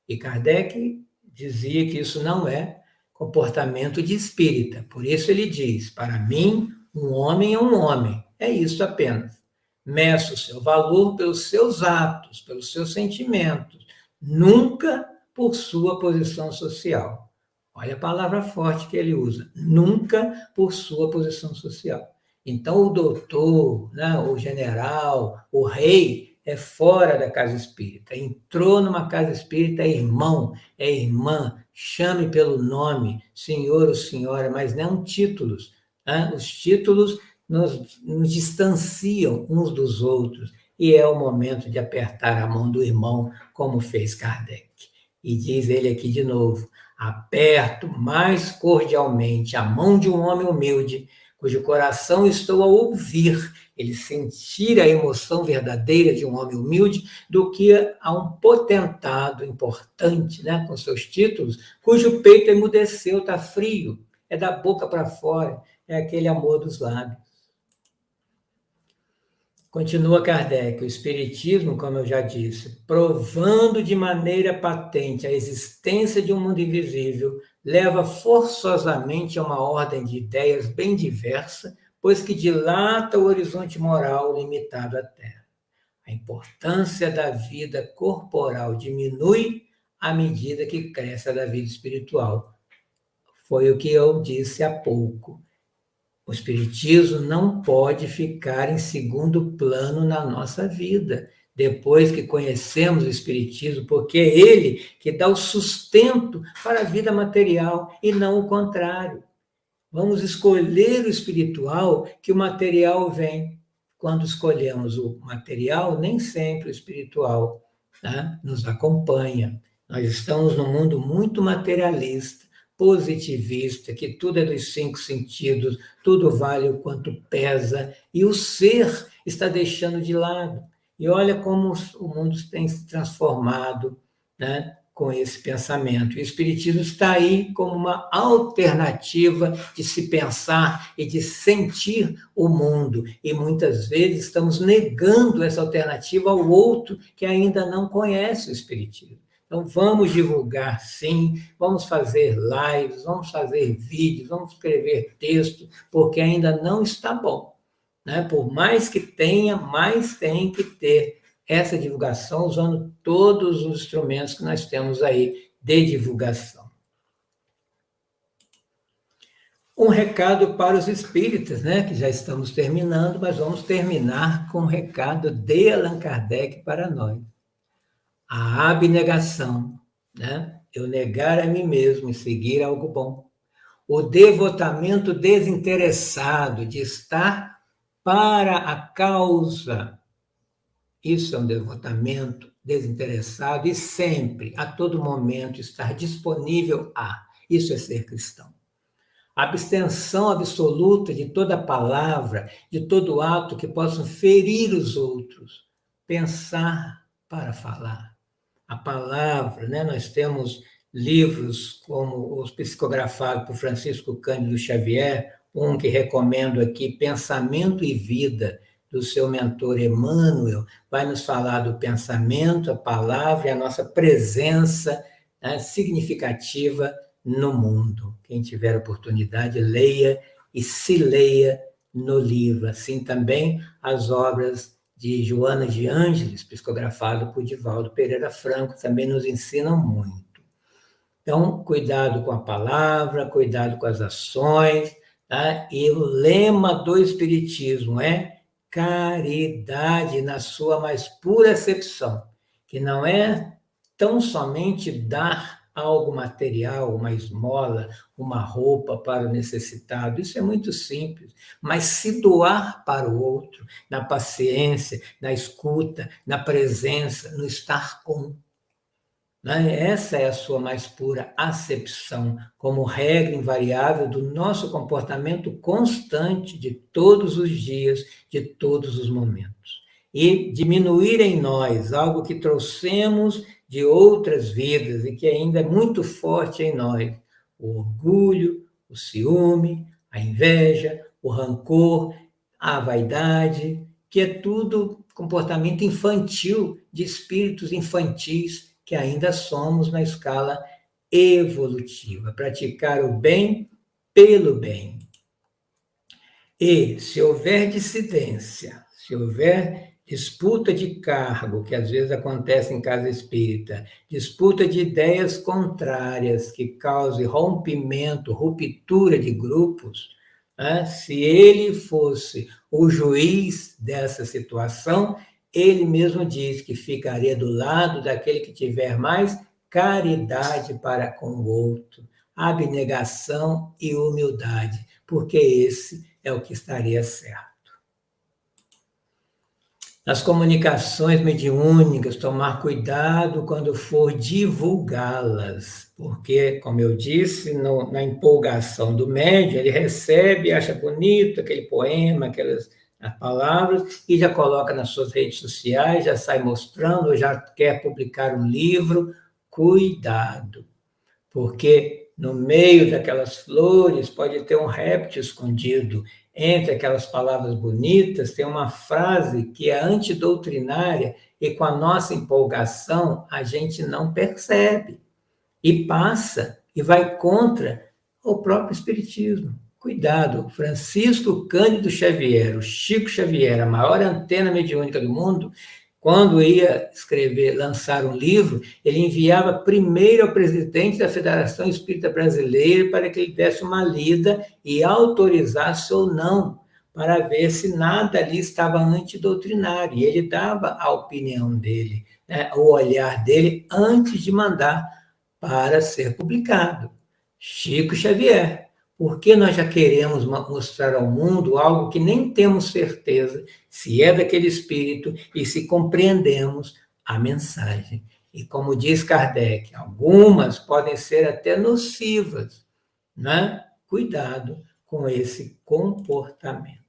[SPEAKER 2] E Kardec dizia que isso não é comportamento de espírita. Por isso ele diz, para mim, um homem é um homem. É isso apenas. Meça o seu valor pelos seus atos, pelos seus sentimentos. Nunca por sua posição social. Olha a palavra forte que ele usa. Nunca por sua posição social. Então, o doutor, né, o general, o rei, é fora da casa espírita. Entrou numa casa espírita, é irmão, é irmã, chame pelo nome, senhor ou senhora, mas não títulos. Né? Os títulos nos distanciam uns dos outros, e é o momento de apertar a mão do irmão, como fez Kardec. E diz ele aqui de novo: aperto mais cordialmente a mão de um homem humilde, cujo coração estou a ouvir, ele sentir a emoção verdadeira de um homem humilde, do que a um potentado importante, né, com seus títulos, cujo peito emudeceu, está frio, é da boca para fora, é aquele amor dos lábios. Continua Kardec: o Espiritismo, como eu já disse, provando de maneira patente a existência de um mundo invisível, leva forçosamente a uma ordem de ideias bem diversa, pois que dilata o horizonte moral limitado à Terra. A importância da vida corporal diminui à medida que cresce a da vida espiritual. Foi o que eu disse há pouco. O Espiritismo não pode ficar em segundo plano na nossa vida, depois que conhecemos o Espiritismo, porque é ele que dá o sustento para a vida material e não o contrário. Vamos escolher o espiritual, que o material vem. Quando escolhemos o material, nem sempre o espiritual, tá, nos acompanha. Nós estamos num mundo muito materialista, positivista, que tudo é dos 5 sentidos, tudo vale o quanto pesa, e o ser está deixando de lado. E olha como o mundo tem se transformado, né, com esse pensamento. E o Espiritismo está aí como uma alternativa de se pensar e de sentir o mundo. E muitas vezes estamos negando essa alternativa ao outro que ainda não conhece o Espiritismo. Então, vamos divulgar, sim, vamos fazer lives, vamos fazer vídeos, vamos escrever texto, porque ainda não está bom, né? Por mais que tenha, mais tem que ter essa divulgação usando todos os instrumentos que nós temos aí de divulgação. Um recado para os espíritas, né? Que já estamos terminando, mas vamos terminar com um recado de Allan Kardec para nós. A abnegação, né? Eu negar a mim mesmo e seguir algo bom. O devotamento desinteressado de estar para a causa. Isso é um devotamento desinteressado e sempre, a todo momento, estar disponível a. Isso é ser cristão. A abstenção absoluta de toda palavra, de todo ato que possam ferir os outros. Pensar para falar. A palavra, né? Nós temos livros como os psicografados por Francisco Cândido Xavier, um que recomendo aqui, Pensamento e Vida, do seu mentor Emmanuel, vai nos falar do pensamento, a palavra e a nossa presença, né, significativa no mundo. Quem tiver oportunidade, leia e se leia no livro. Assim também as obras de Joana de Ângeles, psicografado por Divaldo Pereira Franco, também nos ensinam muito. Então, cuidado com a palavra, cuidado com as ações, tá? E o lema do Espiritismo é caridade na sua mais pura acepção, que não é tão somente dar algo material, uma esmola, uma roupa para o necessitado, isso é muito simples, mas se doar para o outro, na paciência, na escuta, na presença, no estar com. Essa é a sua mais pura acepção, como regra invariável do nosso comportamento constante de todos os dias, de todos os momentos. E diminuir em nós algo que trouxemos de outras vidas e que ainda é muito forte em nós: o orgulho, o ciúme, a inveja, o rancor, a vaidade, que é tudo comportamento infantil, de espíritos infantis, que ainda somos na escala evolutiva. Praticar o bem pelo bem. E, se houver dissidência, se houver disputa de cargo, que às vezes acontece em casa espírita, disputa de ideias contrárias, que cause rompimento, ruptura de grupos, né? Se ele fosse o juiz dessa situação, ele mesmo diz que ficaria do lado daquele que tiver mais caridade para com o outro, abnegação e humildade, porque esse é o que estaria certo. Nas comunicações mediúnicas, tomar cuidado quando for divulgá-las, porque, como eu disse, na empolgação do médium, ele recebe, acha bonito aquele poema, aquelas palavras, e já coloca nas suas redes sociais, já sai mostrando, ou já quer publicar um livro. Cuidado, porque no meio daquelas flores pode ter um réptil escondido. Entre aquelas palavras bonitas, tem uma frase que é antidoutrinária e com a nossa empolgação a gente não percebe e passa e vai contra o próprio Espiritismo. Cuidado, Francisco Cândido Xavier, o Chico Xavier, a maior antena mediúnica do mundo, quando ia escrever, lançar um livro, ele enviava primeiro ao presidente da Federação Espírita Brasileira para que ele desse uma lida e autorizasse ou não, para ver se nada ali estava antidoutrinário. E ele dava a opinião dele, né, o olhar dele, antes de mandar para ser publicado. Chico Xavier. Porque nós já queremos mostrar ao mundo algo que nem temos certeza se é daquele espírito e se compreendemos a mensagem. E como diz Kardec, algumas podem ser até nocivas, né? Cuidado com esse comportamento.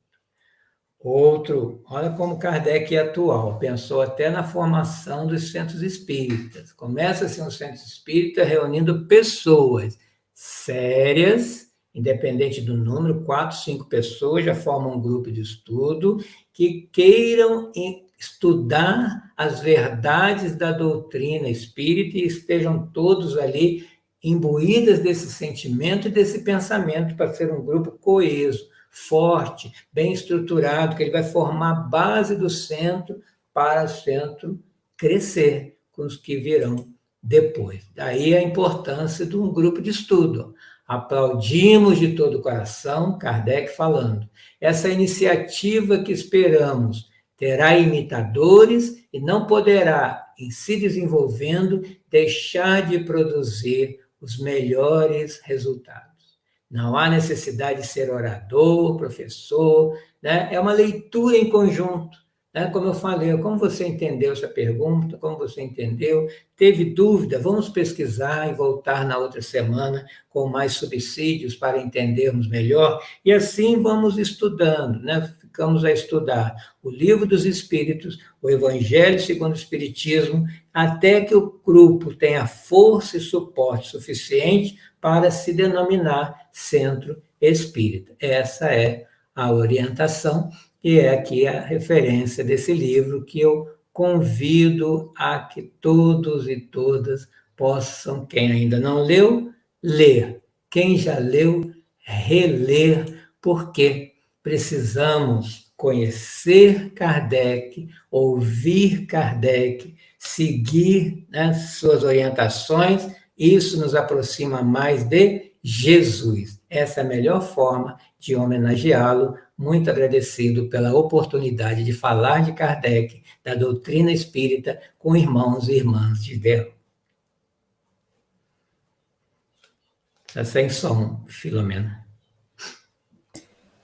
[SPEAKER 2] Outro, olha como Kardec é atual, pensou até na formação dos centros espíritas. Começa-se um centro espírita reunindo pessoas sérias, independente do número, 4, 5 pessoas já formam um grupo de estudo que queiram estudar as verdades da doutrina espírita e estejam todos ali imbuídas desse sentimento e desse pensamento para ser um grupo coeso, forte, bem estruturado, que ele vai formar a base do centro para o centro crescer com os que virão depois. Daí a importância de um grupo de estudo. Aplaudimos de todo o coração, Kardec falando. Essa iniciativa que esperamos terá imitadores e não poderá, em se desenvolvendo, deixar de produzir os melhores resultados. Não há necessidade de ser orador, professor, né? É uma leitura em conjunto, né? Como eu falei, como você entendeu essa pergunta, como você entendeu, teve dúvida, vamos pesquisar e voltar na outra semana com mais subsídios para entendermos melhor, e assim vamos estudando, né? Ficamos a estudar o Livro dos Espíritos, o Evangelho segundo o Espiritismo, até que o grupo tenha força e suporte suficiente para se denominar centro espírita. Essa é a orientação e é aqui a referência desse livro que eu convido a que todos e todas possam, quem ainda não leu, ler. Quem já leu, reler, porque precisamos conhecer Kardec, ouvir Kardec, seguir, né, suas orientações. Isso nos aproxima mais de Jesus. Essa é a melhor forma de homenageá-lo. Muito agradecido pela oportunidade de falar de Kardec, da doutrina espírita, com irmãos e irmãs de Deus. Está sem som, Filomena.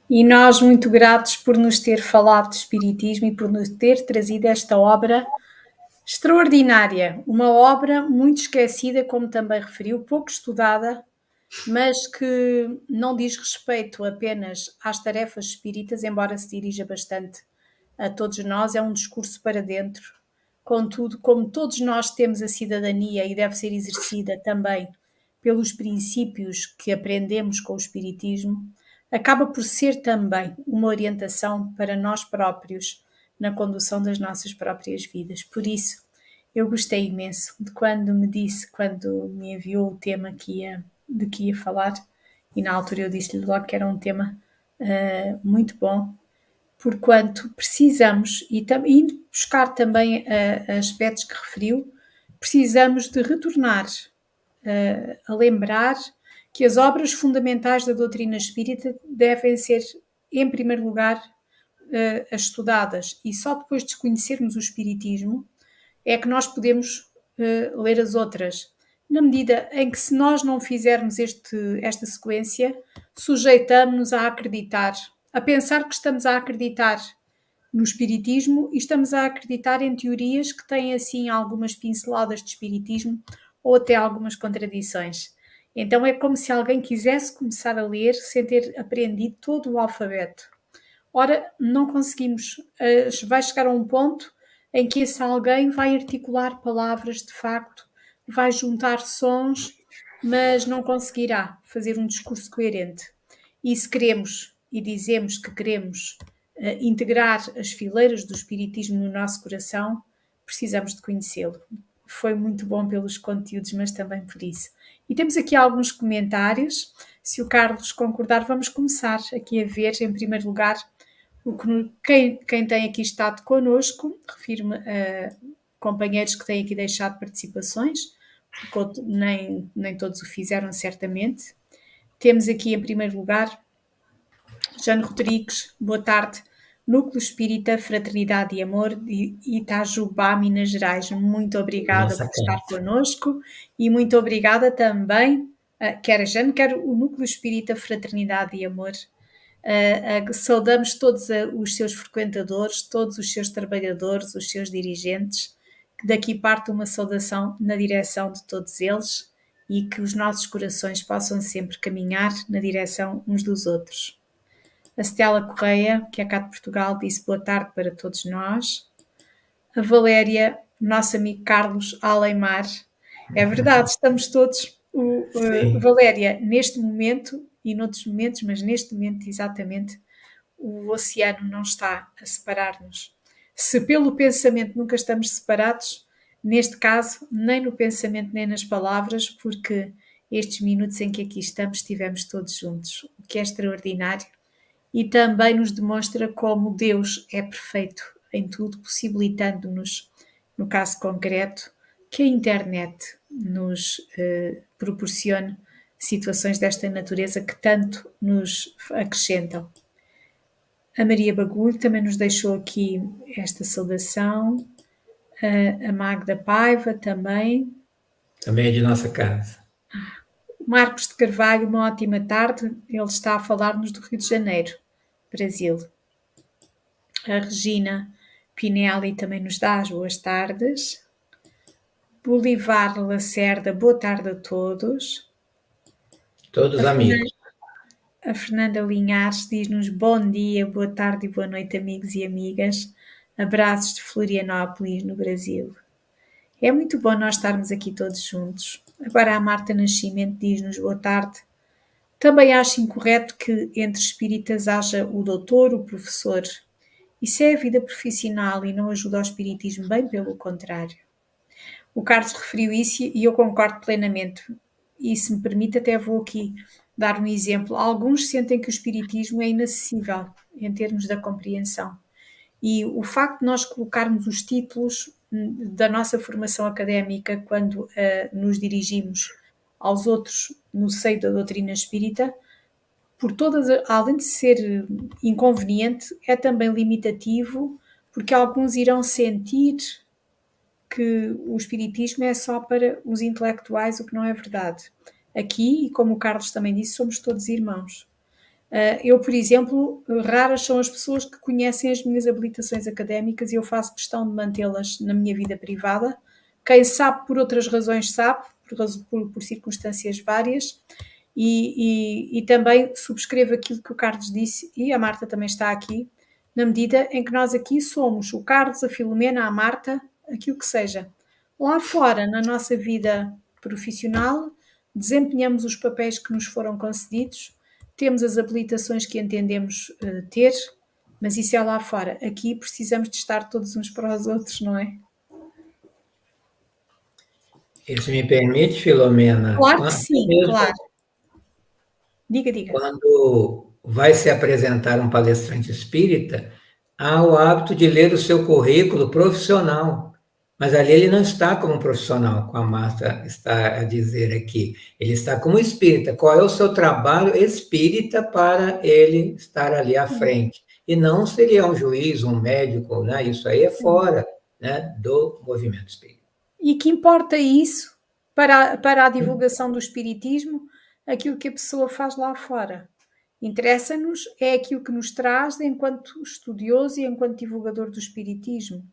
[SPEAKER 1] E nós muito gratos por nos ter falado de Espiritismo e por nos ter trazido esta obra extraordinária, uma obra muito esquecida, como também referiu, pouco estudada, mas que não diz respeito apenas às tarefas espíritas, embora se dirija bastante a todos nós, é um discurso para dentro. Contudo, como todos nós temos a cidadania e deve ser exercida também pelos princípios que aprendemos com o Espiritismo, acaba por ser também uma orientação para nós próprios na condução das nossas próprias vidas. Por isso, eu gostei imenso de quando me enviou o tema de que ia falar, e na altura eu disse-lhe logo que era um tema muito bom, porquanto precisamos, e indo buscar também aspectos que referiu, precisamos de retornar a lembrar que as obras fundamentais da doutrina espírita devem ser, em primeiro lugar, estudadas, e só depois de conhecermos o espiritismo é que nós podemos ler as outras. Na medida em que, se nós não fizermos esta sequência, sujeitamos-nos a acreditar, a pensar que estamos a acreditar no espiritismo e estamos a acreditar em teorias que têm assim algumas pinceladas de espiritismo ou até algumas contradições. Então é como se alguém quisesse começar a ler sem ter aprendido todo o alfabeto. Ora, não conseguimos. Vai chegar a um ponto em que esse alguém vai articular palavras de facto, vai juntar sons, mas não conseguirá fazer um discurso coerente. E se queremos e dizemos que queremos integrar as fileiras do espiritismo no nosso coração, precisamos de conhecê-lo. Foi muito bom pelos conteúdos, mas também por isso. E temos aqui alguns comentários. Se o Carlos concordar, vamos começar aqui a ver, em primeiro lugar, quem tem aqui estado connosco. Refiro-me a companheiros que têm aqui deixado participações, porque nem todos o fizeram, certamente. Temos aqui, em primeiro lugar, Jane Rodrigues, boa tarde. Núcleo Espírita, Fraternidade e Amor, de Itajubá, Minas Gerais. Muito obrigada por estar connosco e muito obrigada também, quer a Jane, quer o Núcleo Espírita, Fraternidade e Amor. Saudamos todos os seus frequentadores, todos os seus trabalhadores, os seus dirigentes, que daqui parte uma saudação na direção de todos eles e que os nossos corações possam sempre caminhar na direção uns dos outros. A Stella Correia, que é cá de Portugal, disse boa tarde para todos nós. A Valéria, nosso amigo Carlos Aleimar. É verdade, estamos todos... Valéria, neste momento, e noutros momentos, mas neste momento exatamente, o oceano não está a separar-nos. Se pelo pensamento nunca estamos separados, neste caso, nem no pensamento nem nas palavras, porque estes minutos em que aqui estamos, estivemos todos juntos, o que é extraordinário. E também nos demonstra como Deus é perfeito em tudo, possibilitando-nos, no caso concreto, que a internet nos proporcione situações desta natureza que tanto nos acrescentam. A Maria Bagulho também nos deixou aqui esta saudação. A Magda Paiva também.
[SPEAKER 2] Também é de nossa casa.
[SPEAKER 1] Marcos de Carvalho, uma ótima tarde. Ele está a falar-nos do Rio de Janeiro, Brasil. A Regina Pinelli também nos dá as boas tardes. Bolivar Lacerda, boa tarde a todos.
[SPEAKER 2] Todos amigos.
[SPEAKER 1] A Fernanda Linhares diz-nos bom dia, boa tarde e boa noite, amigos e amigas. Abraços de Florianópolis, no Brasil. É muito bom nós estarmos aqui todos juntos. Agora a Marta Nascimento diz-nos boa tarde. Também acho incorreto que entre espíritas haja o doutor, o professor. Isso é a vida profissional e não ajuda ao espiritismo, bem pelo contrário. O Carlos referiu isso e eu concordo plenamente. E se me permite, até vou aqui dar um exemplo. Alguns sentem que o espiritismo é inacessível em termos da compreensão. E o facto de nós colocarmos os títulos da nossa formação académica quando nos dirigimos aos outros no seio da doutrina espírita, além de ser inconveniente, é também limitativo, porque alguns irão sentir que o espiritismo é só para os intelectuais, o que não é verdade. Aqui, e como o Carlos também disse, somos todos irmãos. Eu, por exemplo, raras são as pessoas que conhecem as minhas habilitações académicas e eu faço questão de mantê-las na minha vida privada. Quem sabe por outras razões sabe, por circunstâncias várias, e também subscrevo aquilo que o Carlos disse, e a Marta também está aqui, na medida em que nós aqui somos o Carlos, a Filomena, a Marta, aquilo que seja. Lá fora, na nossa vida profissional, desempenhamos os papéis que nos foram concedidos, temos as habilitações que entendemos ter, mas isso é lá fora. Aqui precisamos de estar todos uns para os outros, não é?
[SPEAKER 2] Isso me permite, Filomena?
[SPEAKER 1] Claro que sim, claro. Diga.
[SPEAKER 2] Quando vai se apresentar um palestrante espírita, há o hábito de ler o seu currículo profissional, mas ali ele não está como profissional, como a Marta está a dizer aqui. Ele está como espírita. Qual é o seu trabalho espírita para ele estar ali à
[SPEAKER 1] Sim,
[SPEAKER 2] frente? E não se ele é um juiz, um médico, né? Isso aí é
[SPEAKER 1] sim.
[SPEAKER 2] fora, né, do movimento espírita.
[SPEAKER 1] E que importa isso para a divulgação do espiritismo, aquilo que a pessoa faz lá fora. Interessa-nos é aquilo que nos traz enquanto estudioso e enquanto divulgador do espiritismo.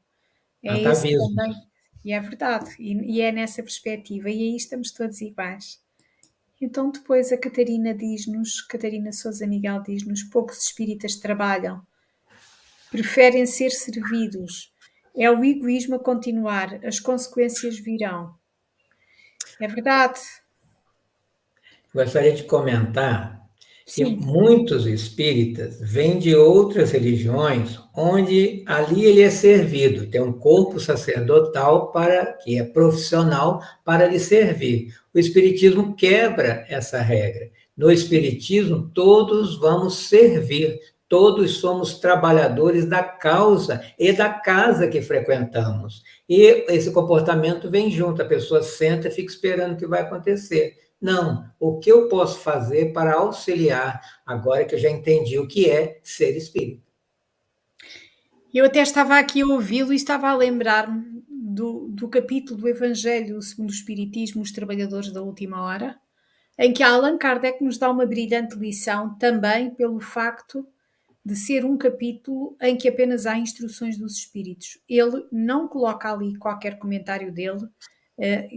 [SPEAKER 1] É esse também,
[SPEAKER 2] Atavismos.
[SPEAKER 1] e é verdade, e é nessa perspectiva, e aí estamos todos iguais. Então depois a Catarina diz-nos, Catarina Sousa Miguel diz-nos, poucos espíritas trabalham, preferem ser servidos. É o egoísmo a continuar, as consequências virão. É verdade,
[SPEAKER 2] Gostaria de comentar que
[SPEAKER 1] sim,
[SPEAKER 2] muitos espíritas vêm de outras religiões onde ali ele é servido, tem um corpo sacerdotal para que é profissional para lhe servir. O espiritismo quebra essa regra. No espiritismo todos vamos servir, todos somos trabalhadores da causa e da casa que frequentamos. E esse comportamento vem junto, a pessoa senta e fica esperando o que vai acontecer. Não, o que eu posso fazer para auxiliar, agora que eu já entendi o que é ser espírita?
[SPEAKER 1] eu até estava aqui a ouvi-lo e estava a lembrar-me do capítulo do Evangelho segundo o Espiritismo, os Trabalhadores da Última Hora, em que Allan Kardec nos dá uma brilhante lição também pelo facto de ser um capítulo em que apenas há instruções dos espíritos. Ele não coloca ali qualquer comentário dele,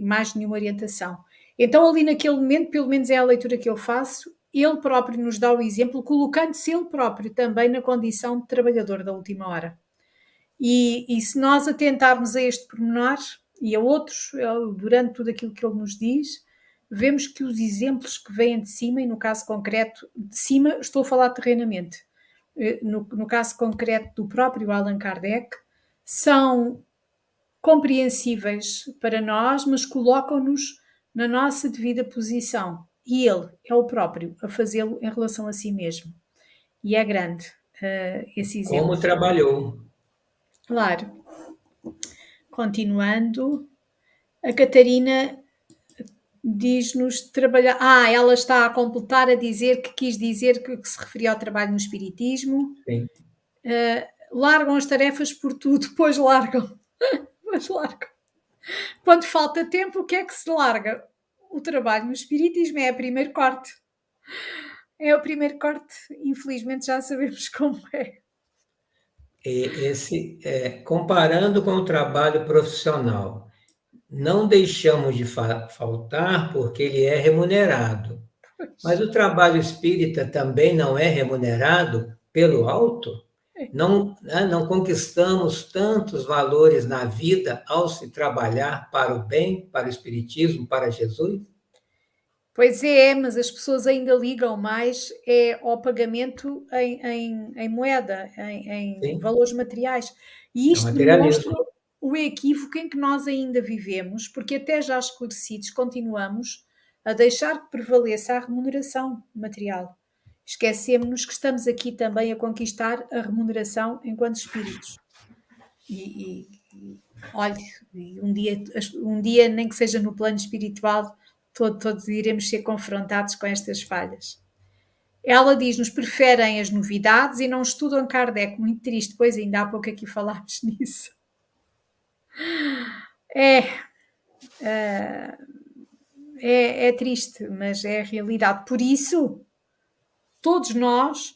[SPEAKER 1] mais nenhuma orientação. Então, ali naquele momento, pelo menos é a leitura que eu faço, ele próprio nos dá o exemplo, colocando-se ele próprio também na condição de trabalhador da última hora. E se nós atentarmos a este pormenor e a outros, durante tudo aquilo que ele nos diz, vemos que os exemplos que vêm de cima, e no caso concreto, de cima, estou a falar terrenamente, no caso concreto do próprio Allan Kardec, são compreensíveis para nós, mas colocam-nos na nossa devida posição. E ele é o próprio a fazê-lo em relação a si mesmo. E é grande esse exemplo.
[SPEAKER 2] Como trabalhou.
[SPEAKER 1] Claro. Continuando, a Catarina diz-nos trabalhar. Ah, ela está a completar a dizer que quis dizer que se referia ao trabalho no Espiritismo.
[SPEAKER 2] Sim.
[SPEAKER 1] Largam as tarefas por tudo, pois largam. Pois largam. Quando falta tempo, o que é que se larga? O trabalho no Espiritismo é o primeiro corte. É o primeiro corte. Infelizmente já sabemos como é.
[SPEAKER 2] Comparando com o trabalho profissional, não deixamos de faltar porque ele é remunerado. Mas
[SPEAKER 1] Pois.
[SPEAKER 2] o trabalho espírita também não é remunerado pelo alto?
[SPEAKER 1] É.
[SPEAKER 2] Não, né, não conquistamos tantos valores na vida ao se trabalhar para o bem, para o espiritismo, para Jesus?
[SPEAKER 1] Pois é, mas as pessoas ainda ligam mais ao pagamento em moeda, em
[SPEAKER 2] Sim,
[SPEAKER 1] valores materiais. E
[SPEAKER 2] é o
[SPEAKER 1] isto demonstra
[SPEAKER 2] materialismo.
[SPEAKER 1] o equívoco em que nós ainda vivemos, porque até já esclarecidos continuamos a deixar que prevaleça a remuneração material. Esquecemos-nos que estamos aqui também a conquistar a remuneração enquanto espíritos. Olhe, um dia, nem que seja no plano espiritual, todos iremos ser confrontados com estas falhas. Ela diz-nos preferem as novidades e não estudam Kardec. Muito triste, pois ainda há pouco aqui falámos nisso. É, é triste, mas é a realidade. Por isso, todos nós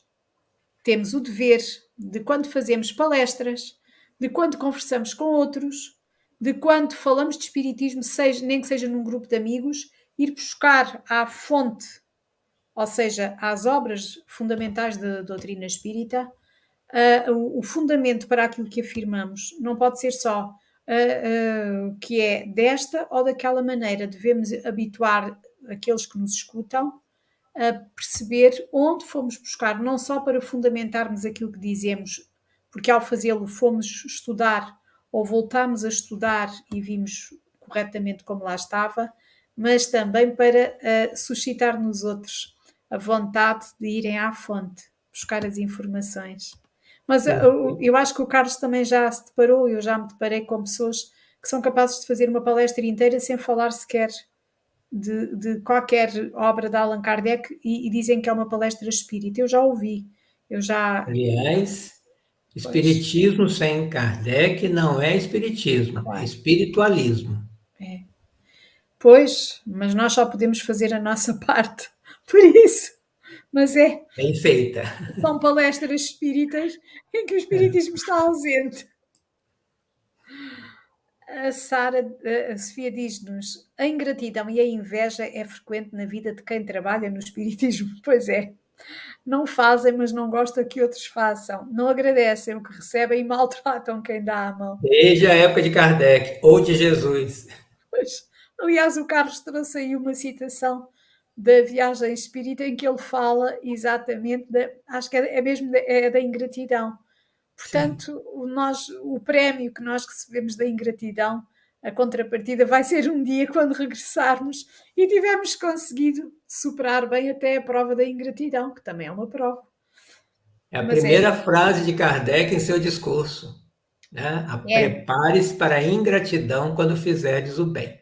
[SPEAKER 1] temos o dever de quando fazemos palestras, de quando conversamos com outros, de quando falamos de espiritismo, seja, nem que seja num grupo de amigos, ir buscar à fonte, ou seja, às obras fundamentais da doutrina espírita, o fundamento para aquilo que afirmamos. Não pode ser só que é desta ou daquela maneira. Devemos habituar aqueles que nos escutam a perceber onde fomos buscar, não só para fundamentarmos aquilo que dizemos, porque ao fazê-lo fomos estudar ou voltámos a estudar e vimos corretamente como lá estava, mas também para suscitar nos outros a vontade de irem à fonte, buscar as informações. Mas eu acho que o Carlos também já se deparou, eu já me deparei com pessoas que são capazes de fazer uma palestra inteira sem falar sequer de qualquer obra de Allan Kardec e dizem que é uma palestra espírita. Eu já ouvi, eu já.
[SPEAKER 2] Aliás,
[SPEAKER 1] Pois,
[SPEAKER 2] espiritismo sem Kardec não é espiritismo, é
[SPEAKER 1] claro.
[SPEAKER 2] espiritualismo.
[SPEAKER 1] É. Pois, mas nós só podemos fazer a nossa parte. Por isso. Mas
[SPEAKER 2] Bem feita.
[SPEAKER 1] são palestras espíritas em que o espiritismo está ausente. A Sofia diz-nos: a ingratidão e a inveja é frequente na vida de quem trabalha no espiritismo. Pois é. Não fazem, mas não gostam que outros façam. Não agradecem o que recebem e maltratam quem dá a mão.
[SPEAKER 2] Desde a época de Kardec ou de Jesus.
[SPEAKER 1] Pois, aliás, o Carlos trouxe aí uma citação da viagem espírita em que ele fala exatamente, acho que é mesmo da ingratidão.
[SPEAKER 2] Sim.
[SPEAKER 1] Portanto, o prémio que nós recebemos da ingratidão, a contrapartida, vai ser um dia quando regressarmos e tivermos conseguido superar bem até a prova da ingratidão, que também é uma prova.
[SPEAKER 2] É a
[SPEAKER 1] Mas é,
[SPEAKER 2] primeira frase de Kardec em seu discurso. Né?
[SPEAKER 1] é,
[SPEAKER 2] Prepare-se para a ingratidão quando fizerdes o bem.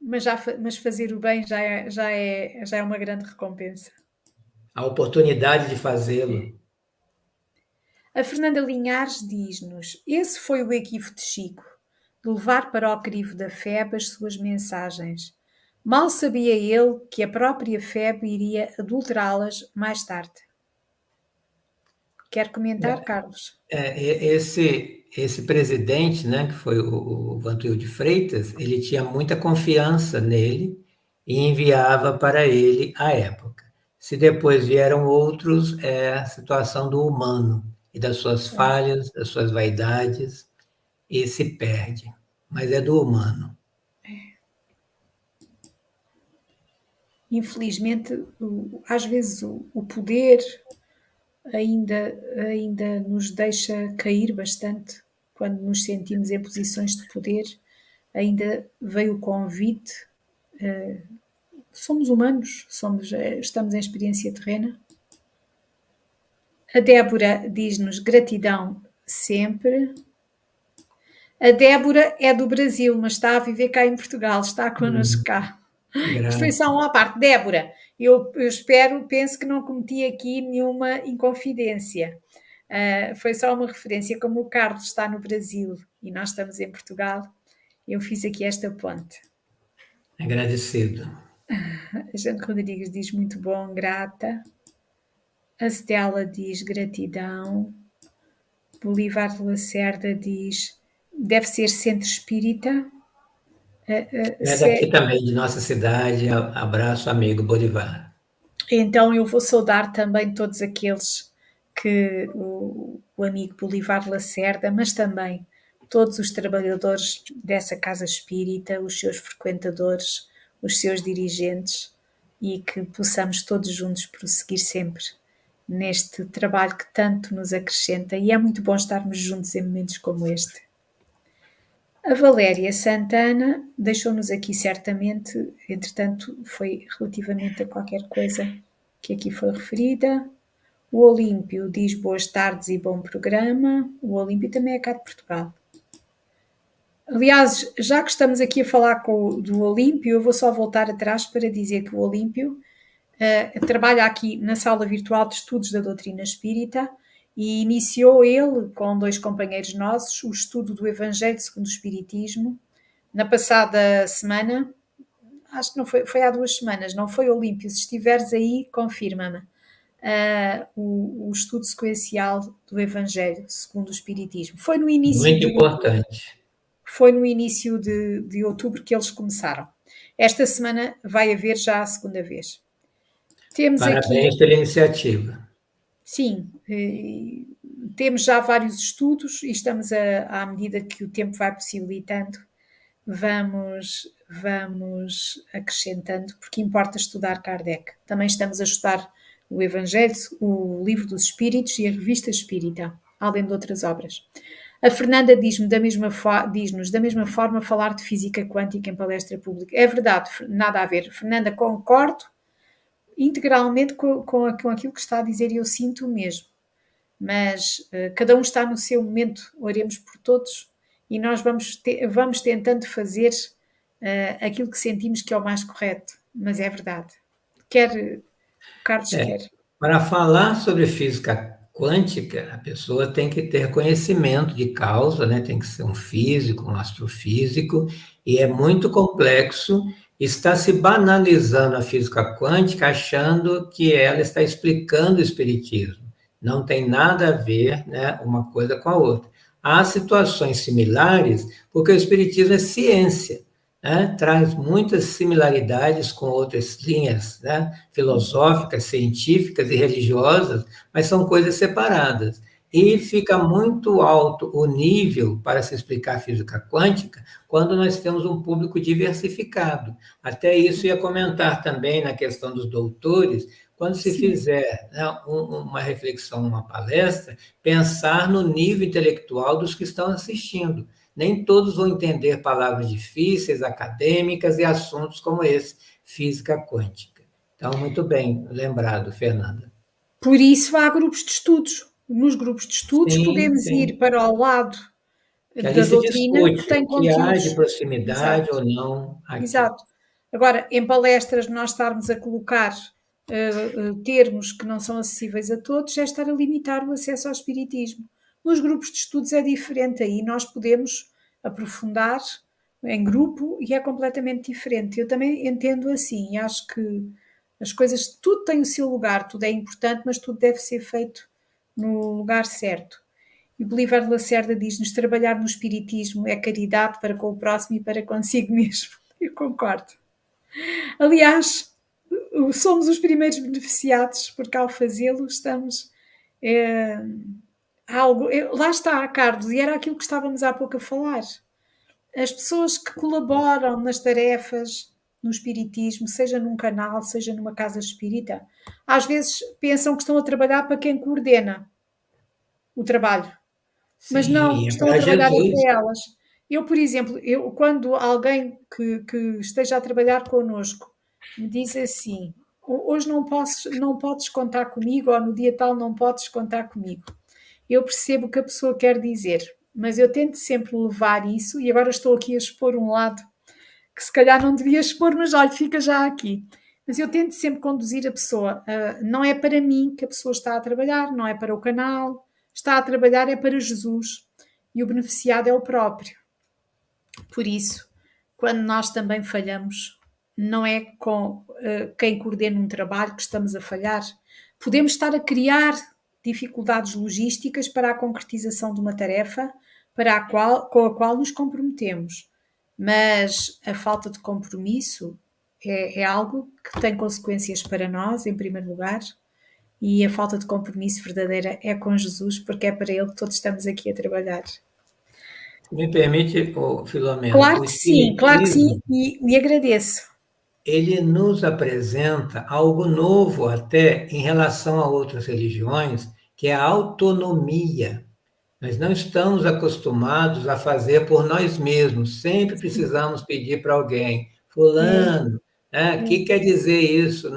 [SPEAKER 1] mas fazer o bem já é uma grande recompensa.
[SPEAKER 2] A oportunidade de fazê-lo.
[SPEAKER 1] A Fernanda Linhares diz-nos: esse foi o equívoco de Chico, de levar para o crivo da FEB as suas mensagens. Mal sabia ele que a própria FEB iria adulterá-las mais tarde. Quer comentar, Carlos?
[SPEAKER 2] Esse presidente, né, que foi o Vantuil de Freitas, ele tinha muita confiança nele e enviava para ele à época. Se depois vieram outros, é a situação do humano e das suas falhas, das suas vaidades, e se perde. Mas é do humano.
[SPEAKER 1] Infelizmente, às vezes o poder ainda nos deixa cair bastante quando nos sentimos em posições de poder. Ainda veio o convite. Somos humanos, estamos em experiência terrena. A Débora diz-nos gratidão sempre. A Débora é do Brasil, mas está a viver cá em Portugal, está connosco cá. Isto foi só
[SPEAKER 2] Graças.
[SPEAKER 1] uma parte. Débora, eu penso que não cometi aqui nenhuma inconfidência. Foi só uma referência, como o Carlos está no Brasil e nós estamos em Portugal, eu fiz aqui esta ponte.
[SPEAKER 2] Agradecido.
[SPEAKER 1] A Jane Rodrigues diz muito bom, grata. A Stella diz gratidão. Bolívar de Lacerda diz deve ser centro espírita.
[SPEAKER 2] É daqui também, de nossa cidade. Abraço, amigo Bolivar.
[SPEAKER 1] Então eu vou saudar também todos aqueles que o amigo Bolívar Lacerda, mas também todos os trabalhadores dessa casa espírita, os seus frequentadores, os seus dirigentes, e que possamos todos juntos prosseguir sempre neste trabalho que tanto nos acrescenta, e é muito bom estarmos juntos em momentos como este. A Valéria Santana deixou-nos aqui certamente, entretanto, foi relativamente a qualquer coisa que aqui foi referida. O Olímpio diz boas tardes e bom programa. O Olímpio também é cá de Portugal. Aliás, já que estamos aqui a falar do Olímpio, eu vou só voltar atrás para dizer que o Olímpio trabalha aqui na sala virtual de estudos da doutrina espírita e iniciou ele, com dois companheiros nossos, o estudo do Evangelho segundo o Espiritismo. Na passada semana, acho que não foi há 2 semanas, não foi, Olímpio? Se estiveres aí, confirma-me. O estudo sequencial do Evangelho segundo o Espiritismo.
[SPEAKER 2] Muito importante.
[SPEAKER 1] Foi no início de outubro que eles começaram. Esta semana vai haver já a segunda vez. Temos aqui,
[SPEAKER 2] Parabéns pela iniciativa.
[SPEAKER 1] sim, temos já vários estudos e estamos, à medida que o tempo vai possibilitando, vamos acrescentando, porque importa estudar Kardec. Também estamos a estudar o Evangelho, o Livro dos Espíritos e a Revista Espírita, além de outras obras. A Fernanda diz-nos da mesma forma falar de física quântica em palestra pública. É verdade, nada a ver. Fernanda, concordo integralmente com aquilo que está a dizer e eu sinto o mesmo. mas cada um está no seu momento, oremos por todos e nós vamos tentando fazer aquilo que sentimos que é o mais correto, mas é verdade. Carlos
[SPEAKER 2] É,
[SPEAKER 1] quer.
[SPEAKER 2] para falar sobre física quântica, a pessoa tem que ter conhecimento de causa, né? Tem que ser um físico, um astrofísico, e é muito complexo. Está se banalizando a física quântica, achando que ela está explicando o espiritismo. Não tem nada a ver, né, uma coisa com a outra. Há situações similares, porque o espiritismo é ciência, né? Traz muitas similaridades com outras linhas, né? Filosóficas, científicas e religiosas, mas são coisas separadas. E fica muito alto o nível para se explicar física quântica quando nós temos um público diversificado. Até isso ia comentar também na questão dos doutores, quando se
[SPEAKER 1] Sim,
[SPEAKER 2] fizer, né, uma reflexão, uma palestra, pensar no nível intelectual dos que estão assistindo. Nem todos vão entender palavras difíceis, acadêmicas e assuntos como esse, física quântica. Então, muito bem lembrado, Fernanda.
[SPEAKER 1] por isso há grupos de estudos. Nos grupos de estudos
[SPEAKER 2] Sim,
[SPEAKER 1] podemos ir
[SPEAKER 2] sim.
[SPEAKER 1] para o lado
[SPEAKER 2] Que ali
[SPEAKER 1] da
[SPEAKER 2] se
[SPEAKER 1] doutrina que
[SPEAKER 2] discute
[SPEAKER 1] tem
[SPEAKER 2] o que há de
[SPEAKER 1] conteúdos.
[SPEAKER 2] proximidade
[SPEAKER 1] Exato,
[SPEAKER 2] ou não aqui.
[SPEAKER 1] exato. Agora, em palestras, nós estarmos a colocar termos que não são acessíveis a todos é estar a limitar o acesso ao espiritismo. Nos grupos de estudos é diferente, aí nós podemos aprofundar em grupo e é completamente diferente. Eu também entendo assim, acho que as coisas, tudo tem o seu lugar, tudo é importante, mas tudo deve ser feito no lugar certo. E Bolívar Lacerda diz-nos: trabalhar no espiritismo é caridade para com o próximo e para consigo mesmo. Eu concordo. Aliás, somos os primeiros beneficiados, porque ao fazê-lo estamos. É, algo, lá está, Carlos, e era aquilo que estávamos há pouco a falar. As pessoas que colaboram nas tarefas no espiritismo, seja num canal, seja numa casa espírita, às vezes pensam que estão a trabalhar para quem coordena o trabalho, mas não,
[SPEAKER 2] Sim, é
[SPEAKER 1] estão a
[SPEAKER 2] para
[SPEAKER 1] trabalhar é
[SPEAKER 2] Jesus.
[SPEAKER 1] para elas. Eu, por exemplo, quando alguém que esteja a trabalhar connosco me diz assim: hoje não podes contar comigo, ou no dia tal não podes contar comigo. Eu percebo o que a pessoa quer dizer, mas eu tento sempre levar isso, e agora estou aqui a expor um lado que se calhar não devia expor, mas olha, fica já aqui. Mas eu tento sempre conduzir a pessoa. Não é para mim que a pessoa está a trabalhar, não é para o canal, está a trabalhar é para Jesus. E o beneficiado é o próprio. Por isso, quando nós também falhamos, não é com quem coordena um trabalho que estamos a falhar. Podemos estar a criar dificuldades logísticas para a concretização de uma tarefa com a qual nos comprometemos. Mas a falta de compromisso é algo que tem consequências para nós, em primeiro lugar, e a falta de compromisso verdadeira é com Jesus, porque é para Ele que todos estamos aqui a trabalhar.
[SPEAKER 2] Me permite, Filomena, o
[SPEAKER 1] Claro que sim,
[SPEAKER 2] Espiritismo,
[SPEAKER 1] e agradeço.
[SPEAKER 2] ele nos apresenta algo novo até em relação a outras religiões, que é a autonomia. Nós não estamos acostumados a fazer por nós mesmos, sempre precisamos pedir para alguém.
[SPEAKER 1] É,
[SPEAKER 2] Fulano, né, o que
[SPEAKER 1] é,
[SPEAKER 2] quer dizer isso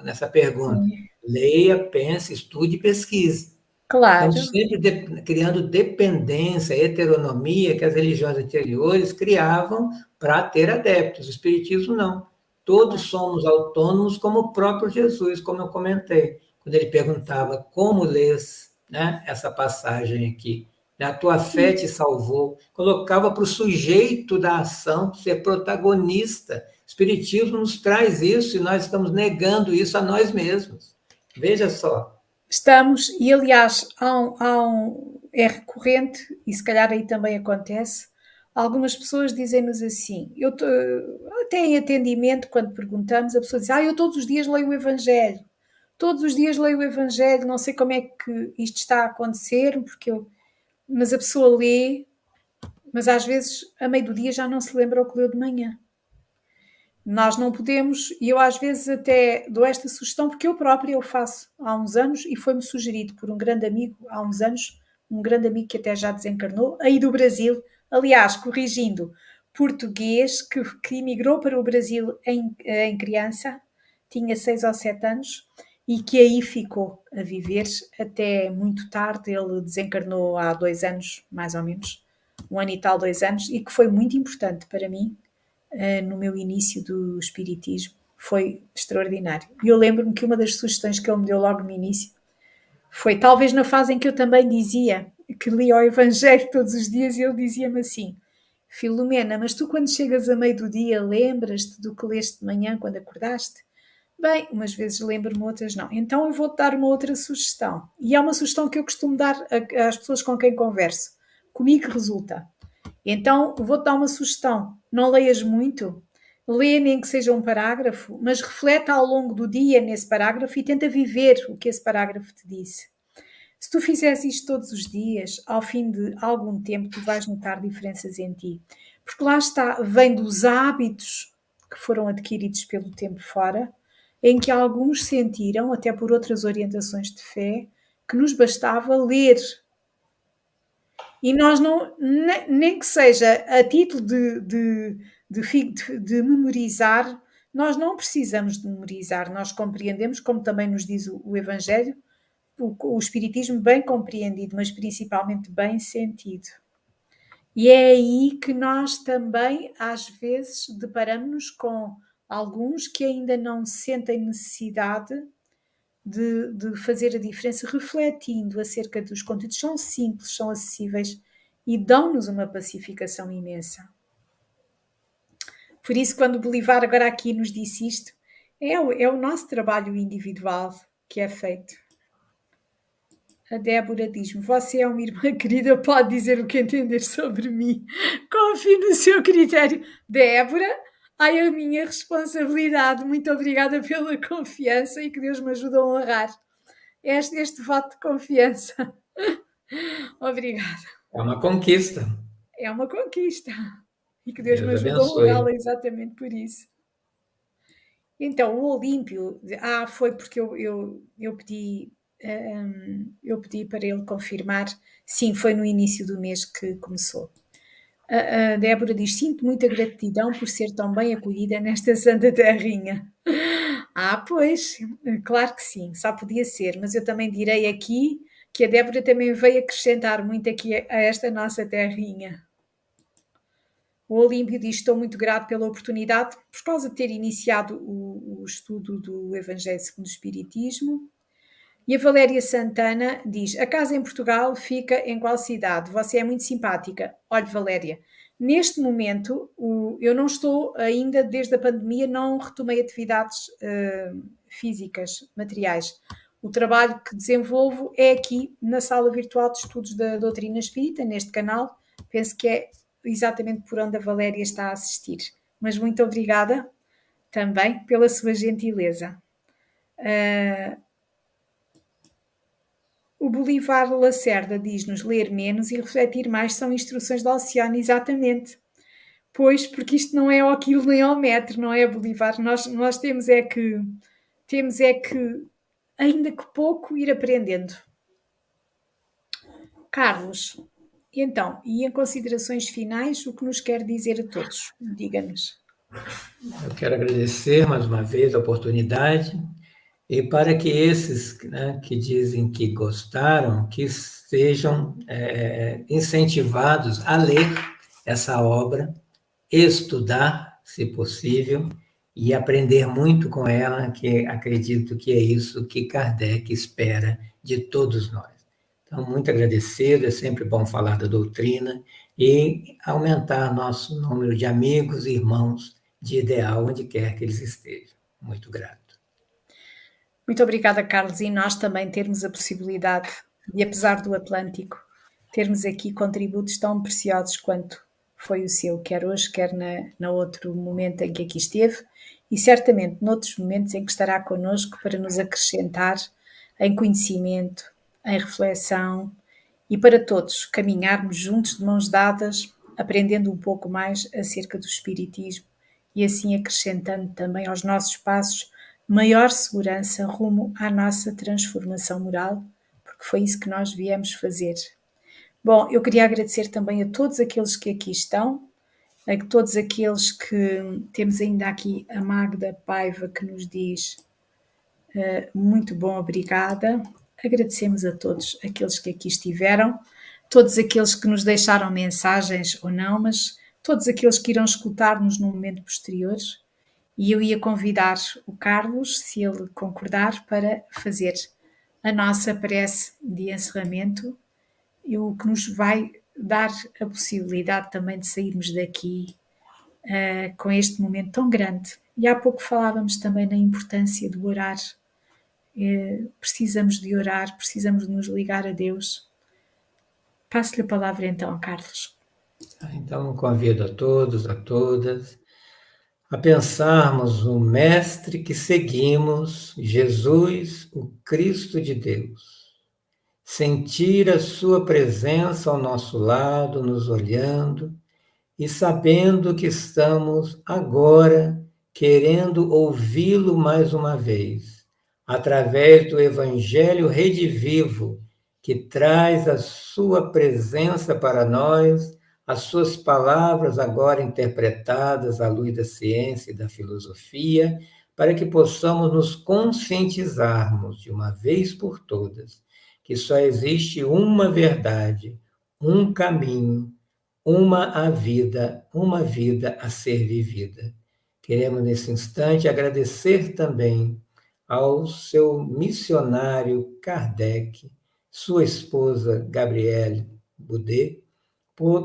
[SPEAKER 2] nessa pergunta?
[SPEAKER 1] é.
[SPEAKER 2] Leia, pense, estude e pesquise. Estamos
[SPEAKER 1] Claro,
[SPEAKER 2] sempre criando dependência, heteronomia que as religiões anteriores criavam para ter adeptos. O Espiritismo não. Todos
[SPEAKER 1] claro.
[SPEAKER 2] somos autônomos, como o próprio Jesus, como eu comentei, quando ele perguntava como lês, né, essa passagem aqui. A tua fé te salvou. Colocava para o sujeito da ação ser protagonista. O Espiritismo nos traz isso e nós estamos negando isso a nós mesmos. Veja só.
[SPEAKER 1] Estamos, e aliás, é recorrente, e se calhar aí também acontece, algumas pessoas dizem-nos assim, até em atendimento, quando perguntamos, a pessoa diz: eu todos os dias leio o Evangelho, todos os dias leio o Evangelho, não sei como é que isto está a acontecer, mas a pessoa lê, mas às vezes, a meio do dia, já não se lembra o que leu de manhã. Nós não podemos, e eu às vezes até dou esta sugestão, porque eu própria eu faço há uns anos, e foi-me sugerido por um grande amigo há uns anos, um grande amigo que até já desencarnou, aí do Brasil, aliás, corrigindo, português, que emigrou para o Brasil em criança, tinha 6 ou 7 anos, e que aí ficou a viver até muito tarde. Ele desencarnou há 2 anos, mais ou menos, 1 ano e tal, 2 anos, e que foi muito importante para mim no meu início do espiritismo. Foi extraordinário. E eu lembro-me que uma das sugestões que ele me deu logo no início foi, talvez na fase em que eu também dizia que lia o Evangelho todos os dias, e ele dizia-me assim: Filomena, mas tu quando chegas a meio do dia lembras-te do que leste de manhã quando acordaste? Bem, umas vezes lembro-me, outras não. Então eu vou-te dar uma outra sugestão. E é uma sugestão que eu costumo dar às pessoas com quem converso. Comigo resulta. Então vou-te dar uma sugestão. Não leias muito. Lê nem que seja um parágrafo, mas reflete ao longo do dia nesse parágrafo e tenta viver o que esse parágrafo te disse. Se tu fizeres isto todos os dias, ao fim de algum tempo, tu vais notar diferenças em ti. Porque lá está, vem dos hábitos que foram adquiridos pelo tempo fora, em que alguns sentiram, até por outras orientações de fé, que nos bastava ler. E nós não, nem que seja a título de memorizar, nós não precisamos de memorizar, nós compreendemos, como também nos diz o Evangelho, o Espiritismo bem compreendido, mas principalmente bem sentido. E é aí que nós também, às vezes, deparamos-nos com alguns que ainda não sentem necessidade de fazer a diferença, refletindo acerca dos conteúdos. São simples, são acessíveis e dão-nos uma pacificação imensa. Por isso, quando o Bolivar agora aqui nos disse isto, é o nosso trabalho individual que é feito. A Débora diz-me: Você é uma irmã querida, pode dizer o que entender sobre mim. Confio no seu critério. Débora, ai, a minha responsabilidade. Muito obrigada pela confiança e que Deus me ajude a honrar este voto de confiança. Obrigada.
[SPEAKER 2] É uma conquista.
[SPEAKER 1] É uma conquista. E que Deus me
[SPEAKER 2] Deus
[SPEAKER 1] ajude a
[SPEAKER 2] abençoe.
[SPEAKER 1] honrá-la exatamente por isso. Então, o Olímpio, foi porque eu pedi, eu pedi para ele confirmar. Sim, foi no início do mês que começou. A Débora diz: Sinto muita gratidão por ser tão bem acolhida nesta santa terrinha. Pois, claro que sim, só podia ser, mas eu também direi aqui que a Débora também veio acrescentar muito aqui a esta nossa terrinha. O Olímpio diz: Estou muito grato pela oportunidade, por causa de ter iniciado o estudo do Evangelho segundo o Espiritismo. E a Valéria Santana diz: A casa em Portugal fica em qual cidade? Você é muito simpática. Olha, Valéria, neste momento, eu não estou ainda, desde a pandemia, não retomei atividades físicas, materiais. O trabalho que desenvolvo é aqui na sala virtual de estudos da doutrina espírita, neste canal. Penso que é exatamente por onde a Valéria está a assistir. Mas muito obrigada também pela sua gentileza. O Bolivar Lacerda diz-nos: ler menos e refletir mais são instruções de Alcione, exatamente. Pois, porque isto não é ao quilo nem ao metro, não é, Bolivar? Nós temos é que, ainda que pouco, ir aprendendo. Carlos, então, e em considerações finais, o que nos quer dizer a todos? Diga-nos.
[SPEAKER 2] Eu quero agradecer mais uma vez a oportunidade e para que esses, né, que dizem que gostaram, que sejam incentivados a ler essa obra, estudar, se possível, e aprender muito com ela, que acredito que é isso que Kardec espera de todos nós. Então, muito agradecido, é sempre bom falar da doutrina e aumentar nosso número de amigos e irmãos de ideal, onde quer que eles estejam. Muito grato.
[SPEAKER 1] Muito obrigada, Carlos, e nós também termos a possibilidade, e apesar do Atlântico, termos aqui contributos tão preciosos quanto foi o seu, quer hoje, quer na outro momento em que aqui esteve, e certamente noutros momentos em que estará connosco para nos acrescentar em conhecimento, em reflexão, e para todos caminharmos juntos de mãos dadas, aprendendo um pouco mais acerca do Espiritismo e assim acrescentando também aos nossos passos maior segurança rumo à nossa transformação moral, porque foi isso que nós viemos fazer. Bom, eu queria agradecer também a todos aqueles que aqui estão, a todos aqueles que temos ainda aqui a Magda Paiva que nos diz: Muito bom, obrigada. Agradecemos a todos aqueles que aqui estiveram, todos aqueles que nos deixaram mensagens ou não, mas todos aqueles que irão escutar-nos no momento posterior. E eu ia convidar o Carlos, se ele concordar, para fazer a nossa prece de encerramento, e o que nos vai dar a possibilidade também de sairmos daqui com este momento tão grande. E há pouco falávamos também na importância de orar. Precisamos de orar, precisamos de nos ligar a Deus. Passo-lhe a palavra então, Carlos.
[SPEAKER 2] Então, convido a todos, a todas, a pensarmos no Mestre que seguimos, Jesus, o Cristo de Deus. Sentir a sua presença ao nosso lado, nos olhando, e sabendo que estamos agora querendo ouvi-lo mais uma vez, através do Evangelho redivivo, que traz a sua presença para nós, as suas palavras agora interpretadas à luz da ciência e da filosofia, para que possamos nos conscientizarmos de uma vez por todas que só existe uma verdade, um caminho, uma vida a ser vivida. Queremos, nesse instante, agradecer também ao seu missionário Kardec, sua esposa Gabrielle Boudet,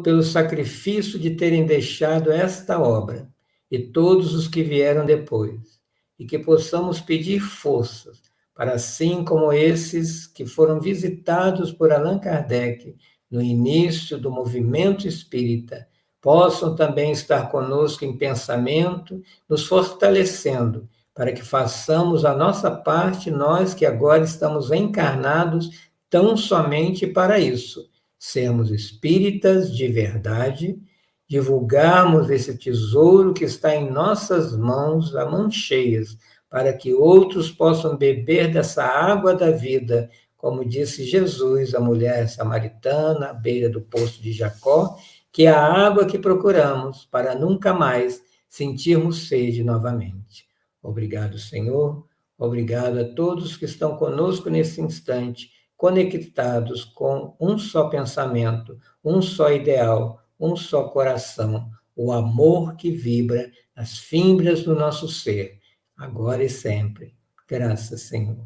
[SPEAKER 2] pelo sacrifício de terem deixado esta obra, e todos os que vieram depois, e que possamos pedir forças para, assim como esses que foram visitados por Allan Kardec no início do movimento espírita, possam também estar conosco em pensamento, nos fortalecendo, para que façamos a nossa parte, nós que agora estamos encarnados tão somente para isso, sermos espíritas de verdade, divulgarmos esse tesouro que está em nossas mãos a mãos cheias, para que outros possam beber dessa água da vida, como disse Jesus à mulher samaritana, à beira do poço de Jacó, que é a água que procuramos para nunca mais sentirmos sede novamente. Obrigado, Senhor. Obrigado a todos que estão conosco nesse instante, conectados com um só pensamento, um só ideal, um só coração, o amor que vibra nas fibras do nosso ser, agora e sempre. Graças, Senhor.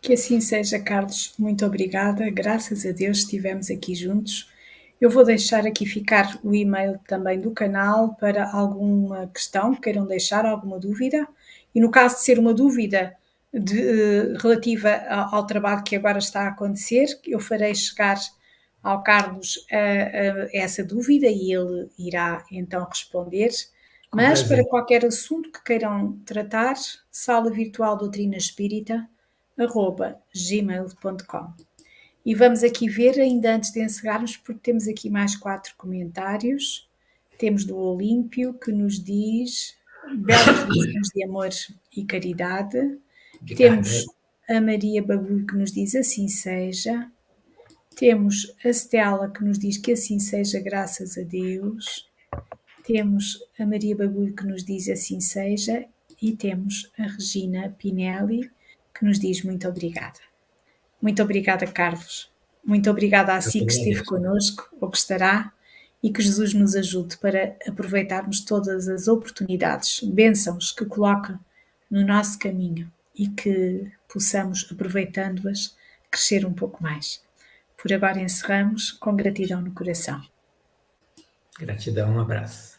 [SPEAKER 1] Que assim seja, Carlos. Muito obrigada. Graças a Deus estivemos aqui juntos. Eu vou deixar aqui ficar o e-mail também do canal para alguma questão que queiram deixar, alguma dúvida. E no caso de ser uma dúvida relativa ao trabalho que agora está a acontecer, eu farei chegar ao Carlos essa dúvida e ele irá então responder. Mas para qualquer assunto que queiram tratar, sala virtual doutrina espírita, @gmail.com. E vamos aqui ver, ainda antes de encerrarmos, porque temos aqui mais 4 comentários. Temos do Olímpio, que nos diz belas lições de amor e caridade. Temos a Maria Bagulho, que nos diz assim seja. Temos a Stella, que nos diz que assim seja, graças a Deus. Temos a Maria Bagulho, que nos diz assim seja. E temos a Regina Pinelli, que nos diz muito obrigada. Muito obrigada, Carlos. Muito obrigada a si que esteve connosco, ou que estará, e que Jesus nos ajude para aproveitarmos todas as oportunidades, bênçãos que coloca no nosso caminho e que possamos, aproveitando-as, crescer um pouco mais. Por agora encerramos com gratidão no coração.
[SPEAKER 2] Gratidão, um abraço.